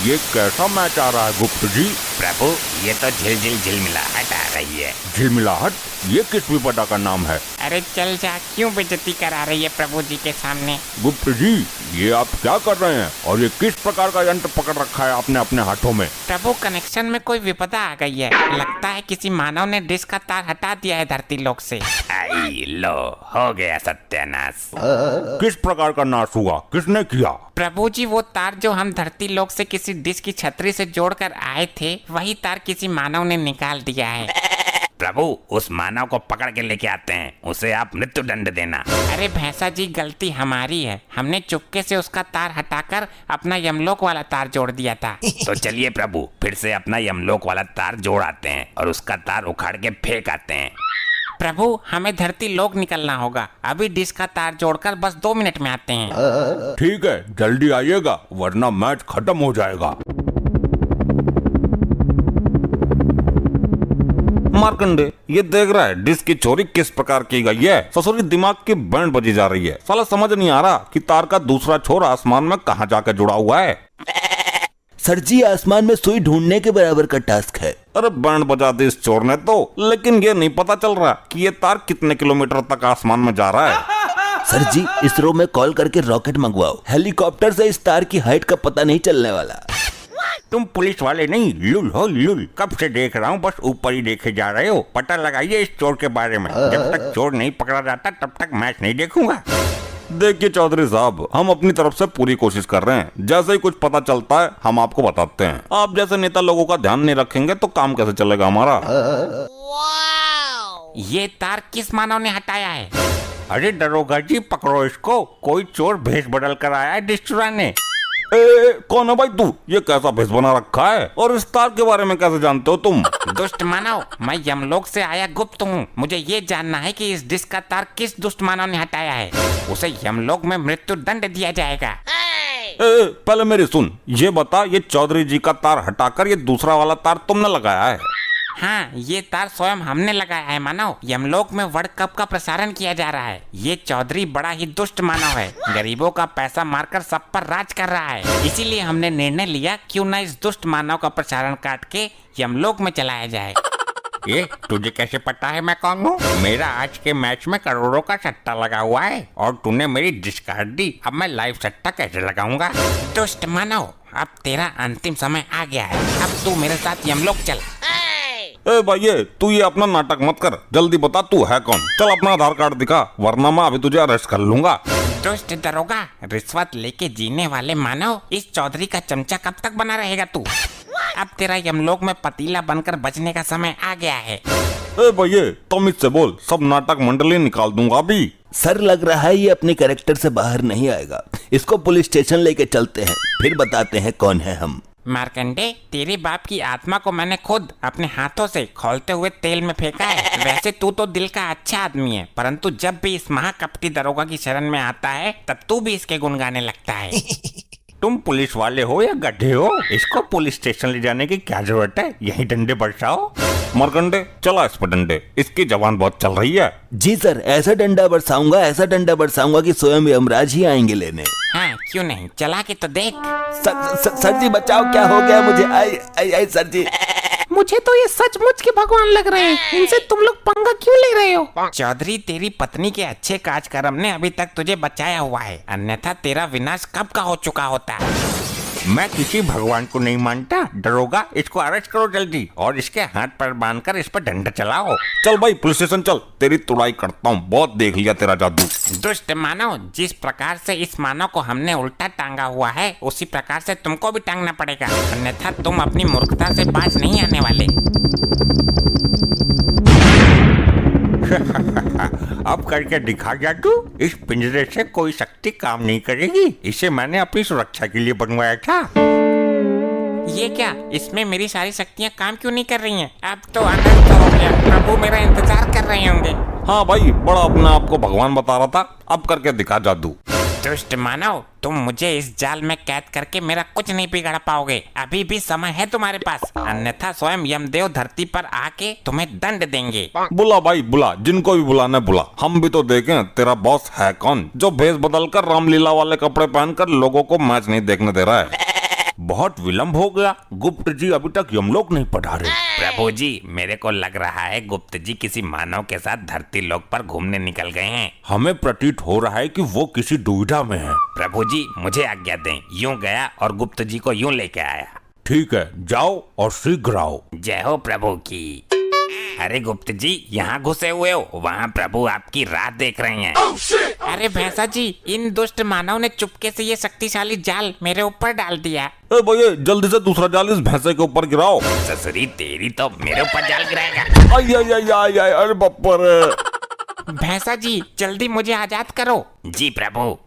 ये कैसा मैच आ रहा है गुप्त जी? प्रभु ये तो झिलझिल झिलमिलाहट आ रही है। झिलमिलाहट? ये किस विपदा का नाम है? अरे चल जा, क्यों बेइज्जती करा रही है प्रभु जी के सामने? गुप्त जी, ये आप क्या कर रहे हैं और ये किस प्रकार का यंत्र पकड़ रखा है आपने अपने हाथों में? प्रभु कनेक्शन में कोई विपदा आ गई है। लगता है किसी मानव ने डिश का तार हटा दिया है धरती लोक से। आई लो, हो गया सत्यानाश। किस प्रकार का नाश हुआ? किसने किया? प्रभु जी, वो तार जो हम धरती लोक से किसी डिश की छतरी से जोड़कर आए थे, वही तार किसी मानव ने निकाल दिया है। प्रभु उस मानव को पकड़ के लेके आते हैं, उसे आप मृत्यु दंड देना। अरे भैंसा जी, गलती हमारी है। हमने चुपके से उसका तार हटाकर अपना यमलोक वाला तार जोड़ दिया था। तो चलिए प्रभु, फिर से अपना यमलोक वाला तार जोड़ आते हैं और उसका तार उखाड़ के फेंक आते हैं। प्रभु हमें धरती लोक निकलना होगा। अभी डिश का तार जोड़कर बस 2 मिनट में आते हैं। ठीक है, जल्दी आइएगा वरना मैच खत्म हो जाएगा। मार्कंडे, ये देख रहा है डिश की चोरी किस प्रकार की गई है। ससुर की दिमाग की बैंड बजी जा रही है। साला समझ नहीं आ रहा कि तार का दूसरा छोर आसमान में कहाँ जाकर जुड़ा हुआ है। सर जी, आसमान में सुई ढूंढने के बराबर का टास्क है। अरे बैंड बजा दी इस चोर ने तो, लेकिन ये नहीं पता चल रहा कि ये तार कितने किलोमीटर तक आसमान में जा रहा है। सर जी, इसरो में कॉल करके रॉकेट मंगवाओ। हेलीकॉप्टर से इस तार की हाइट का पता नहीं चलने वाला। तुम पुलिस वाले नहीं, लुल हो लुल। कब से देख रहा हूँ, बस ऊपर ही देखे जा रहे हो। पता लगाइए इस चोर के बारे में। जब तक चोर नहीं पकड़ा जाता तब तक मैच नहीं देखूंगा। देखिए चौधरी साहब, हम अपनी तरफ से पूरी कोशिश कर रहे हैं। जैसे ही कुछ पता चलता है हम आपको बताते हैं। आप जैसे नेता लोगों का ध्यान नहीं रखेंगे तो काम कैसे चलेगा हमारा। ये तार किस मानव ने हटाया है? अरे दरोगा जी, पकड़ो इसको। कोई चोर भेष बदल कर आया है डिश चुराने। कौन है भाई तू? ये कैसा भेष बना रखा है और इस तार के बारे में कैसे जानते हो तुम? दुष्ट मानव, मैं यमलोक से आया गुप्त हूँ। मुझे ये जानना है कि इस डिश का तार किस दुष्ट मानव ने हटाया है। उसे यमलोक में मृत्यु दंड दिया जाएगा। पहले मेरी सुन, ये बता, ये चौधरी जी का तार हटाकर ये दूसरा वाला तार तुमने लगाया है? हाँ, ये तार स्वयं हमने लगाया है मानव। यमलोक में वर्ल्ड कप का प्रसारण किया जा रहा है। ये चौधरी बड़ा ही दुष्ट मानव है। गरीबों का पैसा मारकर सब पर राज कर रहा है। इसीलिए हमने निर्णय लिया क्यों न इस दुष्ट मानव का प्रसारण काट के यमलोक में चलाया जाए। ये तुझे कैसे पता है मैं कौन हूँ? मेरा आज के मैच में करोड़ों का सट्टा लगा हुआ है और तूने मेरी डिश काट दी। अब मैं लाइव सट्टा कैसे लगाऊंगा? दुष्ट मानव, अब तेरा अंतिम समय आ गया है। अब तू मेरे साथ यमलोक चल। भाई तू ये अपना नाटक मत कर, जल्दी बता तू है कौन। चल अपना आधार कार्ड दिखा, वरना मैं अभी तुझे अरेस्ट कर लूंगा। दुष्ट दरोगा, रिश्वत लेके जीने वाले मानव, इस चौधरी का चमचा कब तक बना रहेगा तू? अब तेरा यमलोक में पतीला बनकर बचने का समय आ गया है। भैया तुम इससे बोल, सब नाटक मंडली निकाल दूंगा अभी। सर, लग रहा है ये अपनी कैरेक्टर से बाहर नहीं आएगा। इसको पुलिस स्टेशन लेके चलते हैं, फिर बताते हैं कौन है हम। मार्कंडे, तेरे बाप की आत्मा को मैंने खुद अपने हाथों से खौलते हुए तेल में फेंका है। वैसे तू तो दिल का अच्छा आदमी है, परंतु जब भी इस महाकपटी दरोगा की शरण में आता है तब तू भी इसके गुण गाने लगता है। तुम पुलिस वाले हो या गड्ढे हो? इसको पुलिस स्टेशन ले जाने की क्या जरूरत है? यही डंडे बरसाओ। मरकंडे चला इस पर डंडे, इसकी जबान बहुत चल रही है। जी सर, ऐसा डंडा बरसाऊंगा कि स्वयं यमराज ही आएंगे लेने। हाँ क्यों नहीं, चला के तो देख। सर जी बचाओ, क्या हो गया मुझे? आई सर जी। मुझे तो ये सचमुच के भगवान लग रहे हैं, इनसे तुम लोग पंगा क्यों ले रहे हो? चौधरी, तेरी पत्नी के अच्छे काज कर्म ने अभी तक तुझे बचाया हुआ है, अन्यथा तेरा विनाश कब का हो चुका होता। मैं किसी भगवान को नहीं मानता। दरोगा, इसको अरेस्ट करो जल्दी और इसके हाथ पर बांधकर इस पर डंडा चलाओ। चल भाई पुलिस स्टेशन चल, तेरी तुड़ाई करता हूँ, बहुत देख लिया तेरा जादू। दुष्ट मानव, जिस प्रकार से इस मानव को हमने उल्टा टांगा हुआ है उसी प्रकार से तुमको भी टांगना पड़ेगा, अन्यथा तुम अपनी मूर्खता से बाज नहीं आने वाले। अब करके दिखा जादू। इस पिंजरे से कोई शक्ति काम नहीं करेगी, इसे मैंने अपनी सुरक्षा के लिए बनवाया था। ये क्या, इसमें मेरी सारी शक्तियाँ काम क्यों नहीं कर रही हैं? अब तो अनर्थ हो गया, प्रभु मेरा इंतजार कर रहे होंगे। हाँ भाई, बड़ा अपने आप को भगवान बता रहा था, अब करके दिखा जादू। दुष्ट मानव, तुम मुझे इस जाल में कैद करके मेरा कुछ नहीं बिगाड़ पाओगे। अभी भी समय है तुम्हारे पास, अन्यथा स्वयं यमदेव धरती पर आके तुम्हें दंड देंगे। बुला भाई बुला, जिनको भी बुलाना बुला, हम भी तो देखें तेरा बॉस है कौन, जो भेष बदलकर रामलीला वाले कपड़े पहनकर लोगों को मैच नहीं देखने दे रहा है। बहुत विलंब हो गया, गुप्त जी अभी तक यमलोक नहीं पधारे। प्रभु जी, मेरे को लग रहा है गुप्त जी किसी मानव के साथ धरती लोक पर घूमने निकल गए हैं। हमें प्रतीत हो रहा है कि वो किसी दुविधा में है। प्रभु जी मुझे आज्ञा दें, यूं गया और गुप्त जी को यूं लेके आया। ठीक है, जाओ और शीघ्र आओ। जय हो प्रभु की। अरे गुप्त जी, यहाँ घुसे हुए हो, वहाँ प्रभु आपकी राह देख रहे हैं। अरे भैंसा जी, इन दुष्ट मानव ने चुपके से ये शक्तिशाली जाल मेरे ऊपर डाल दिया। ए भैया, जल्दी से दूसरा जाल इस भैंसे के ऊपर गिराओ। ससुरी तेरी तो मेरे ऊपर जाल गिराएगा। आई आई आई आई आई, अरे बापा रे। भैंसा जी, जल्दी मुझे आजाद करो। जी प्रभु।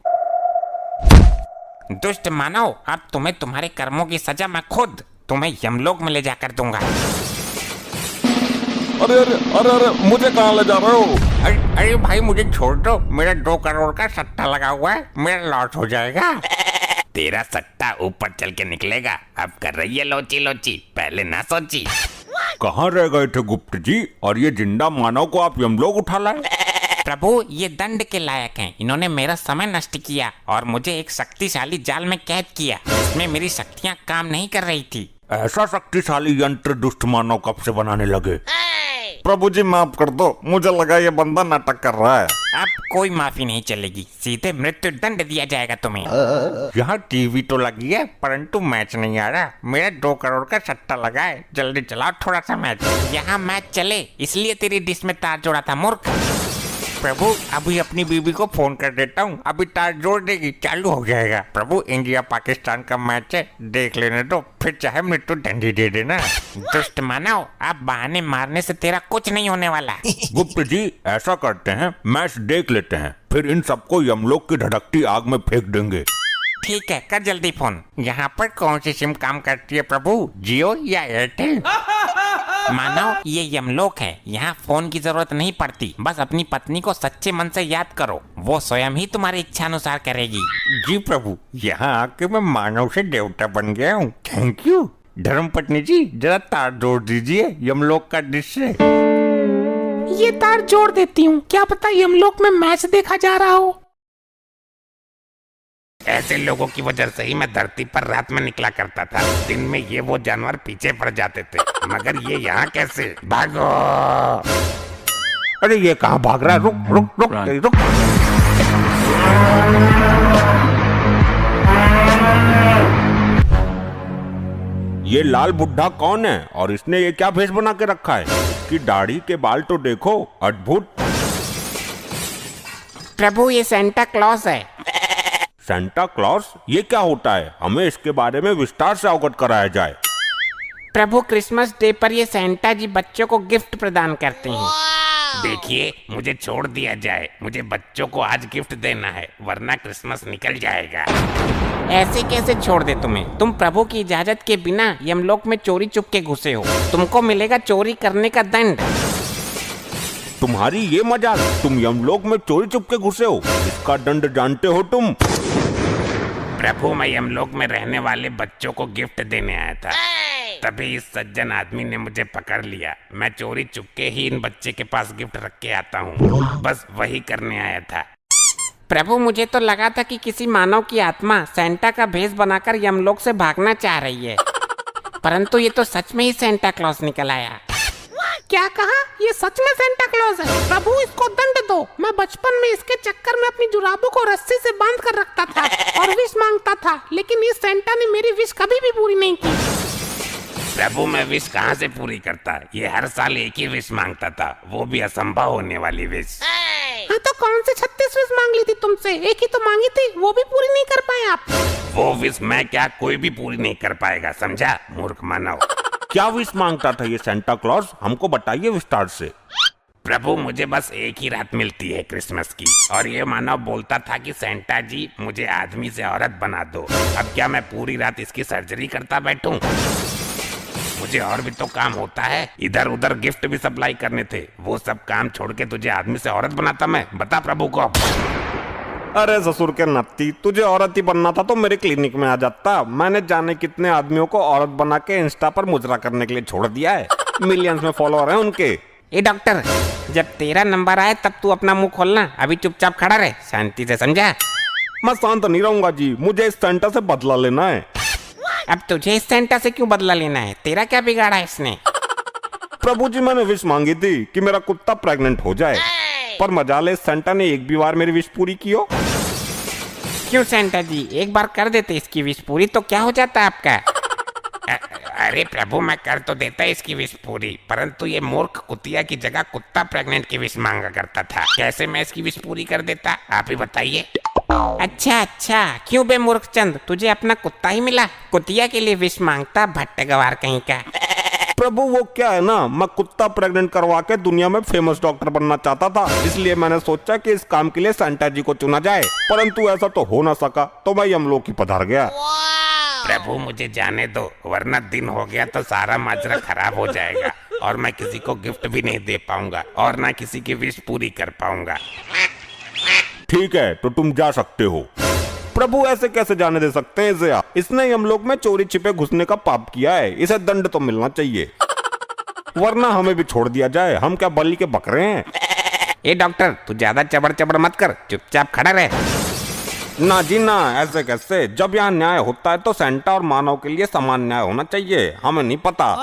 दुष्ट मानव, अब तुम्हें तुम्हारे कर्मों की सजा मैं खुद तुम्हें यमलोक में ले जाकर दूंगा। अरे अरे अरे अरे, मुझे कहाँ ले जा रहे हो? अरे भाई, मुझे छोड़ दो, मेरा 2 करोड़ का सट्टा लगा हुआ है, मेरा लॉस हो जाएगा। तेरा सट्टा ऊपर चल के निकलेगा, अब कर रही है लोची लोची, पहले ना सोची। कहाँ रह गए थे गुप्त जी, और ये जिंदा मानव को आप यमलोक उठा लाए? प्रभु, ये दंड के लायक हैं। इन्होंने मेरा समय नष्ट किया और मुझे एक शक्तिशाली जाल में कैद किया, इसमें मेरी शक्तियाँ काम नहीं कर रही थी। ऐसा शक्तिशाली यंत्र दुष्ट मानव कब से बनाने लगे? प्रभु जी माफ कर दो, मुझे लगा ये बंदा नाटक कर रहा है। अब कोई माफी नहीं चलेगी, सीधे मृत्यु दंड दिया जाएगा तुम्हें। यहाँ टीवी तो लगी है, परंतु मैच नहीं आ रहा। मेरा 2 करोड़ का सट्टा लगा है, जल्दी चलाओ थोड़ा सा मैच। यहाँ मैच चले इसलिए तेरी डिश में तार जोड़ा था, मूर्ख। प्रभु, अभी अपनी बीबी को फोन कर देता हूँ, अभी तार जोड़ देगी, चालू हो जाएगा। प्रभु, इंडिया पाकिस्तान का मैच है, देख लेने दो, फिर चाहे मृत्यु दंड ही दे देना। दुष्ट मानव, अब बहाने मारने से तेरा कुछ नहीं होने वाला। गुप्त जी, ऐसा करते हैं, मैच देख लेते हैं, फिर इन सबको यमलोक की धड़कती आग में फेंक देंगे। ठीक है, कर जल्दी फोन। यहाँ पर कौन सी सिम काम करती है प्रभु, जियो या एयरटेल? मानव, ये यमलोक है, यहाँ फोन की जरूरत नहीं पड़ती। बस अपनी पत्नी को सच्चे मन से याद करो, वो स्वयं ही तुम्हारी इच्छा अनुसार करेगी। जी प्रभु, यहाँ आके मैं मानव से देवता बन गया हूँ, थैंक यू। धर्म पत्नी जी, जरा तार जोड़ दीजिए यमलोक का डिश से। ये तार जोड़ देती हूँ, क्या पता यमलोक में मैच देखा जा रहा हो। ऐसे लोगों की वजह से ही मैं धरती पर रात में निकला करता था, दिन में ये वो जानवर पीछे पड़ जाते थे, मगर ये यहाँ कैसे? भागो! अरे ये कहाँ भाग रहा है? रुक रुक रुक रुक। ये लाल बुढ़ा कौन है और इसने ये क्या भेष बना के रखा है? इसकी दाढ़ी के बाल तो देखो, अद्भुत। प्रभु, ये सेंटा क्लॉस है। Santa Claus? ये क्या होता है? हमें इसके बारे में विस्तार से अवगत कराया जाए। प्रभु, क्रिसमस डे पर ये सेंटा जी बच्चों को गिफ्ट प्रदान करते हैं। देखिए, मुझे छोड़ दिया जाए, मुझे बच्चों को आज गिफ्ट देना है, वरना क्रिसमस निकल जाएगा। ऐसे कैसे छोड़ दे तुम्हें? तुम प्रभु की इजाजत के बिना यमलोक में चोरी चुप के घुसे हो, तुमको मिलेगा चोरी करने का दंड। तुम्हारी ये मजाक? तुम यमलोक में चोरी चुप के घुसे हो, इसका दंड जानते हो तुम? प्रभु, मैं यमलोक में रहने वाले बच्चों को गिफ्ट देने आया था, तभी इस सज्जन आदमी ने मुझे पकड़ लिया। मैं चोरी चुपके ही इन बच्चे के पास गिफ्ट रख के आता हूँ, बस वही करने आया था। प्रभु, मुझे तो लगा था कि किसी मानव की आत्मा सेंटा का भेष बनाकर यमलोक से भागना चाह रही है, परंतु ये तो सच में ही सेंटा क्लॉज निकल आया। क्या कहा? ये सच में सेंटा क्लॉज है? प्रभु, इसको दंड दो। मैं बचपन में इसके चक्कर में अपनी जुराबों को रस्सी से बांध कर रखता था और विश मांगता था, लेकिन इस सेंटा ने मेरी विश कभी भी पूरी नहीं की। प्रभु, मैं विश कहाँ से पूरी करता? ये हर साल एक ही विश मांगता था, वो भी असंभव होने वाली विश। हाँ, तो कौन से 36 विश मांग ली थी तुमसे? एक ही तो मांगी थी, वो भी पूरी नहीं कर पाए आप। वो विश मैं क्या, कोई भी पूरी नहीं कर पाएगा, समझा मूर्ख मानव। क्या विश मांगता था ये सेंटा क्लॉज? हमको बताइए विस्तार से। प्रभु, मुझे बस एक ही रात मिलती है क्रिसमस की, और ये मानव बोलता था कि सेंटा जी मुझे आदमी से औरत बना दो। अब क्या मैं पूरी रात इसकी सर्जरी करता बैठूं? मुझे और भी तो काम होता है, इधर उधर गिफ्ट भी सप्लाई करने थे, वो सब काम छोड़ के तुझे आदमी से औरत बनाता मैं? बता प्रभु को। अरे ससुर के नत्ती, तुझे औरत ही बनना था तो मेरे क्लिनिक में आ जाता। मैंने जाने कितने आदमियों को औरत बना के इंस्टा पर मुजरा करने के लिए छोड़ दिया है। मिलियंस में फॉलोअर हैं उनके। ए डॉक्टर, जब तेरा नंबर आए तब तू अपना मुंह खोलना, अभी चुपचाप खड़ा रहे, शांति से, समझा? मैं शांत नहीं रहूंगा जी, मुझे इस सेंटा से बदला लेना है। अब तुझे इस सेंटा से क्यों बदला लेना है? तेरा क्या बिगाड़ा है इसने? प्रभु जी, मैंने विश मांगी थी कि मेरा कुत्ता प्रेग्नेंट हो जाए, पर मजाले इस सेंटा ने एक भी बार मेरी विश पूरी की हो। क्यों सेंटा जी, एक बार कर देते इसकी विश पूरी तो क्या हो जाता है आपका? अरे प्रभु, मैं कर तो देता इसकी विश पूरी, परंतु ये मूर्ख कुतिया की जगह कुत्ता प्रेग्नेंट की विश मांगा करता था। कैसे मैं इसकी विश पूरी कर देता, आप ही बताइए। अच्छा, क्यों बे मूर्ख चंद, तुझे अपना कुत्ता ही मिला, कुतिया के लिए विश मांगता, भट्टे गवार कहीं का। प्रभु, वो क्या है ना, मैं कुत्ता प्रेग्नेंट करवा के दुनिया में फेमस डॉक्टर बनना चाहता था, इसलिए मैंने सोचा कि इस काम के लिए सेंटा जी को चुना जाए, परंतु ऐसा तो हो ना सका, तो मैं यमलोक ही पधार गया। प्रभु, मुझे जाने दो, वरना दिन हो गया तो सारा माजरा खराब हो जाएगा और मैं किसी को गिफ्ट भी नहीं दे पाऊंगा और ना किसी की विश पूरी कर पाऊंगा। ठीक है, तो तुम जा सकते हो। प्रभु, ऐसे कैसे जाने दे सकते हैं इसे आप? इसने यमलोक में चोरी छिपे घुसने का पाप किया है, इसे दंड तो मिलना चाहिए, वरना हमें भी छोड़ दिया जाए। हम क्या बलि के बकरे हैं? ए डॉक्टर, तू ज्यादा चबड़ मत कर, चुपचाप खड़ा रहे। ना जी ना, ऐसे कैसे? जब यहाँ न्याय होता है तो सेंटा और मानव के लिए समान न्याय होना चाहिए, हमें नहीं पता।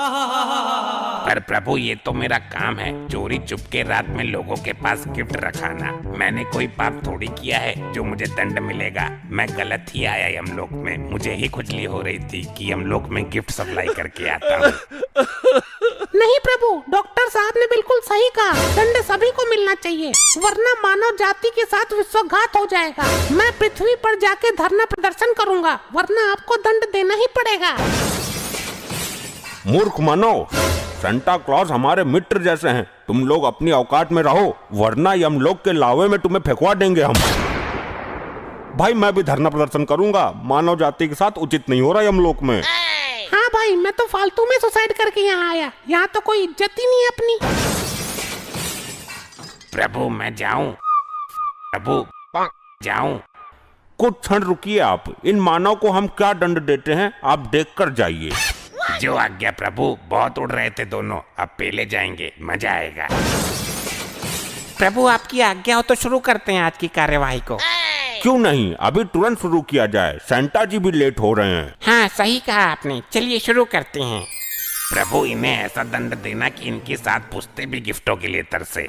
पर प्रभु, ये तो मेरा काम है, चोरी चुपके रात में लोगों के पास गिफ्ट रखाना। मैंने कोई पाप थोड़ी किया है जो मुझे दंड मिलेगा। मैं गलत ही आया यमलोक में, मुझे ही खुजली हो रही थी कि यमलोक में गिफ्ट सप्लाई करके आता हूँ। नहीं प्रभु, डॉक्टर साहब ने बिल्कुल सही कहा, दंड सभी को मिलना चाहिए, वरना मानव जाति के साथ विश्वघात हो जाएगा। मैं पृथ्वी पर जाके धरना प्रदर्शन करूंगा, वरना आपको दंड देना ही पड़ेगा। मूर्ख मानव, सेंटा क्लॉज हमारे मित्र जैसे हैं, तुम लोग अपनी औकात में रहो, वरना यमलोक के लावे में तुम्हें फेंकवा देंगे हम। भाई, मैं भी धरना प्रदर्शन करूंगा, मानव जाति के साथ उचित नहीं हो रहा यमलोक में। हाँ भाई, मैं तो फालतू में सुसाइड करके यहाँ आया, यहाँ तो कोई इज्जत ही नहीं है अपनी। प्रभु, मैं जाऊं? प्रभु, जाऊं? कुछ क्षण रुकिए आप, इन मानव को हम क्या दंड देते हैं आप देख कर जाइए। जो आज्ञा प्रभु, बहुत उड़ रहे थे दोनों, अब पहले जाएंगे, मजा आएगा। प्रभु, आपकी आज्ञा हो तो शुरू करते हैं आज की कार्यवाही को। क्यों नहीं, अभी तुरंत शुरू किया जाए, सेंटा जी भी लेट हो रहे हैं। हाँ, सही कहा आपने, चलिए शुरू करते हैं। प्रभु, इन्हें ऐसा दंड देना कि इनके साथ पुश्ते भी गिफ्टों के लिए तरसे।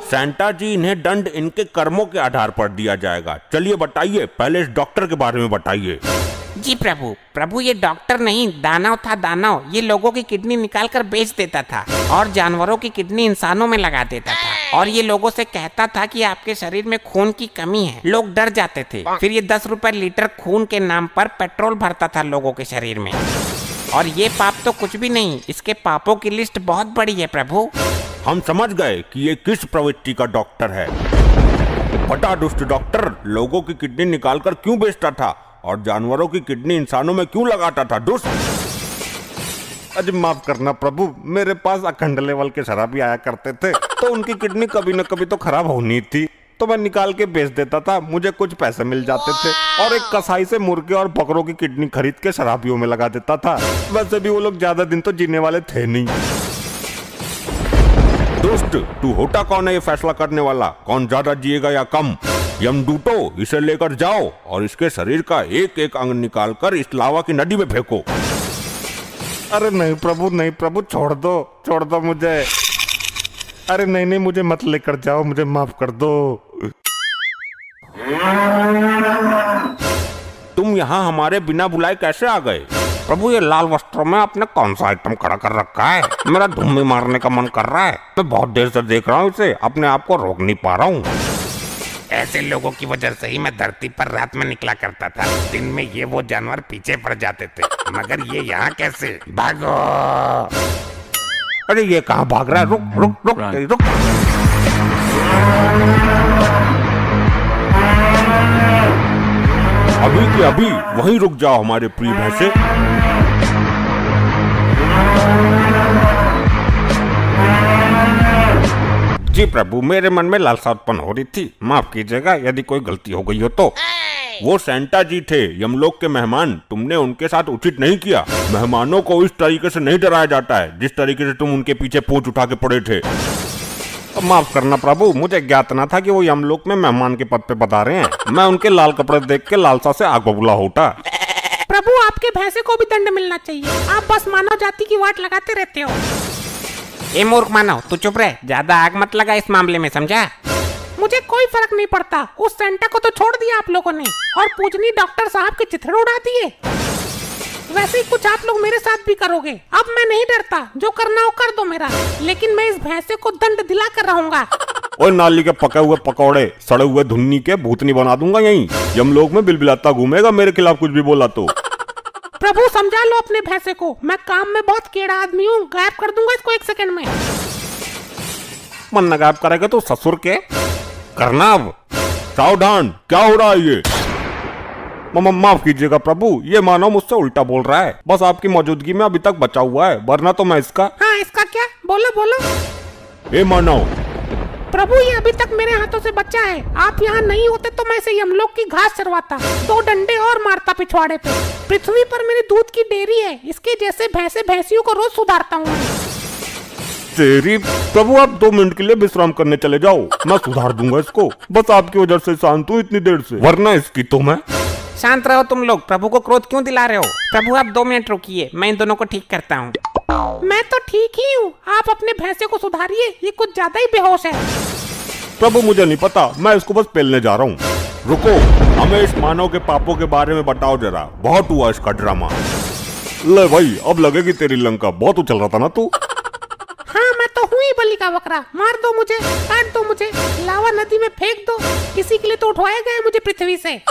सेंटा जी, इन्हें दंड इनके कर्मों के आधार पर दिया जाएगा। चलिए बताइए, पहले इस डॉक्टर के बारे में बताइए। जी प्रभु, ये डॉक्टर नहीं, दानव था, दानव। ये लोगों की किडनी निकाल कर बेच देता था और जानवरों की किडनी इंसानों में लगा देता था, और ये लोगों से कहता था कि आपके शरीर में खून की कमी है। लोग डर जाते थे, फिर ये 10 रुपए लीटर खून के नाम पर पेट्रोल भरता था लोगों के शरीर में। और ये पाप तो कुछ भी नहीं, इसके पापों की लिस्ट बहुत बड़ी है प्रभु। हम समझ गए कि ये किस प्रवृत्ति का डॉक्टर है। बड़ा दुष्ट डॉक्टर, लोगों की किडनी निकाल कर क्यों बेचता था और जानवरों की किडनी इंसानों में क्यों लगाता था? दुष्ट। अजी माफ करना प्रभु, मेरे पास अखंड लेवल के शराबी आया करते थे, तो उनकी किडनी कभी न कभी तो खराब होनी थी। तो मैं निकाल के बेच देता था, मुझे कुछ पैसे मिल जाते थे और एक कसाई से मुर्गे और बकरों की किडनी खरीद के शराबियों में लगा देता था। वैसे भी वो लोग ज्यादा दिन तो जीने वाले थे नहीं। दोस्त, तू होता कौन है ये फैसला करने वाला, कौन ज्यादा जिएगा या कम? यमदूतो, इसे लेकर जाओ और इसके शरीर का एक एक अंग निकाल कर इस लावा की नदी में फेंको। अरे नहीं प्रभु, छोड़ दो मुझे। अरे नहीं, मुझे मत लेकर जाओ, मुझे माफ कर दो। तुम यहाँ हमारे बिना बुलाए कैसे आ गए? प्रभु, ये लाल वस्त्रों में आपने कौन सा आइटम खड़ा कर रखा है? मेरा धुम्मी मारने का मन कर रहा है। मैं बहुत देर से देख रहा हूँ इसे, अपने आप को रोक नहीं पा रहा हूँ। ऐसे लोगों की वजह से ही मैं धरती पर रात में निकला करता था। दिन में ये वो जानवर पीछे पड़ जाते थे, मगर ये यहाँ कैसे? भागो! अरे ये कहाँ भाग रहा है? रुक। अभी के अभी वहीं रुक जाओ हमारे प्रिय भैंसे। जी प्रभु, मेरे मन में लालसा उत्पन्न हो रही थी, माफ कीजिएगा यदि कोई गलती हो गई हो तो। वो सेंटा जी थे, यमलोक के मेहमान, तुमने उनके साथ उचित नहीं किया। मेहमानों को इस तरीके से नहीं डराया जाता है जिस तरीके से तुम उनके पीछे पूंछ उठा के पड़े थे। अब माफ करना प्रभु, मुझे ज्ञात न था कि वो यमलोक में मेहमान के पद पे बता रहे हैं। मैं उनके लाल कपड़े देख के लालसा से आग बबूला होता। प्रभु, आपके भैंसे को भी दंड मिलना चाहिए, आप बस मानव जाति की वाट लगाते रहते हो। ए मूर्ख मानव, तू चुप रहे, ज्यादा आग मत लगा इस मामले में, समझा? मुझे कोई फर्क नहीं पड़ता, उस सेंटा को तो छोड़ दिया आप लोगों ने और पूजनी डॉक्टर साहब के चिथड़े उड़ा दिए। वैसे ही कुछ आप लोग मेरे साथ भी करोगे। अब मैं नहीं डरता, जो करना हो कर दो मेरा, लेकिन मैं इस भैंसे को दंड दिला कर रहूंगा। और नाली के पके हुए पकौड़े, सड़े हुए धुन्नी के भूतनी बना दूंगा यहीं। यमलोक में बिलबिलाता घूमेगा मेरे खिलाफ कुछ भी बोला तो। प्रभु, समझा लो अपने भैंसे को, मैं काम में बहुत केड़ा आदमी हूँ, गायब कर दूंगा इसको 1 सेकंड में। मन न गायब करेगा तो ससुर के करना। अब सावधान, क्या हो रहा है ये? माफ कीजिएगा प्रभु, ये मानव मुझसे उल्टा बोल रहा है, बस आपकी मौजूदगी में अभी तक बचा हुआ है, वरना तो मैं इसका। हाँ, इसका क्या? बोलो। ए मानव। प्रभु, ये अभी तक मेरे हाथों से बचा है, आप यहाँ नहीं होते तो मैं इसे यमलोक की घास चरवाता, 2 डंडे और मारता पिछवाड़े पे। पृथ्वी पर मेरी दूध की डेयरी है, इसके जैसे भैंसे भैंसियों को रोज सुधारता हूँ। तेरी प्रभु, आप 2 मिनट के लिए विश्राम करने चले जाओ, मैं सुधार दूंगा इसको। बस आपकी वजह से शांत हूँ इतनी देर से, वरना इसकी तो मैं। शांत रहो तुम लोग, प्रभु को क्रोध क्यों दिला रहे हो? प्रभु, आप 2 मिनट रुकिए, मैं इन दोनों को ठीक करता हूँ। मैं तो ठीक ही हूँ, आप अपने भैंसे को सुधारिए, ये कुछ ज्यादा ही बेहोश है। प्रभु, मुझे नहीं पता, मैं इसको बस पेलने जा रहा हूँ। रुको, हमें इस मानव के पापों के बारे में बताओ जरा, बहुत हुआ इसका ड्रामा। ले भाई, अब लगेगी तेरी लंका, बहुत उछल रहा था ना तू। हाँ, मैं तो हूँ ही बलि का बकरा, मार दो मुझे, काट दो मुझे, लावा नदी में फेंक दो, इसी के लिए तो उठवाया गया मुझे पृथ्वी से।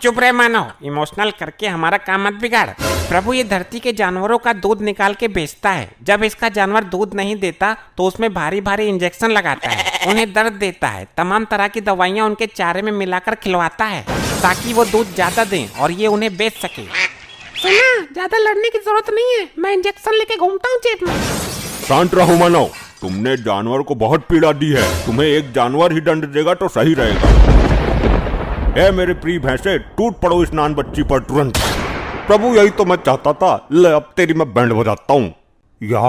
चुप रहे मानव, इमोशनल करके हमारा काम मत बिगाड़। प्रभु, ये धरती के जानवरों का दूध निकाल के बेचता है, जब इसका जानवर दूध नहीं देता तो उसमें भारी भारी इंजेक्शन लगाता है, उन्हें दर्द देता है, तमाम तरह की दवाइयाँ उनके चारे में मिलाकर खिलवाता है ताकि वो दूध ज्यादा दें और ये उन्हें बेच सके। सुना, ज्यादा लड़ने की जरूरत नहीं है, मैं इंजेक्शन लेके घूमता हूँ जेब में। शांत रहो मानव, तुमने जानवर को बहुत पीड़ा दी है, तुम्हें एक जानवर ही दंड देगा तो सही रहेगा। ए मेरे प्रिय भैंसे, टूट पड़ो इस नान बच्ची पर तुरंत। प्रभु, यही तो मैं चाहता था, ले अब तेरी मैं बैंड बजाता हूँ। या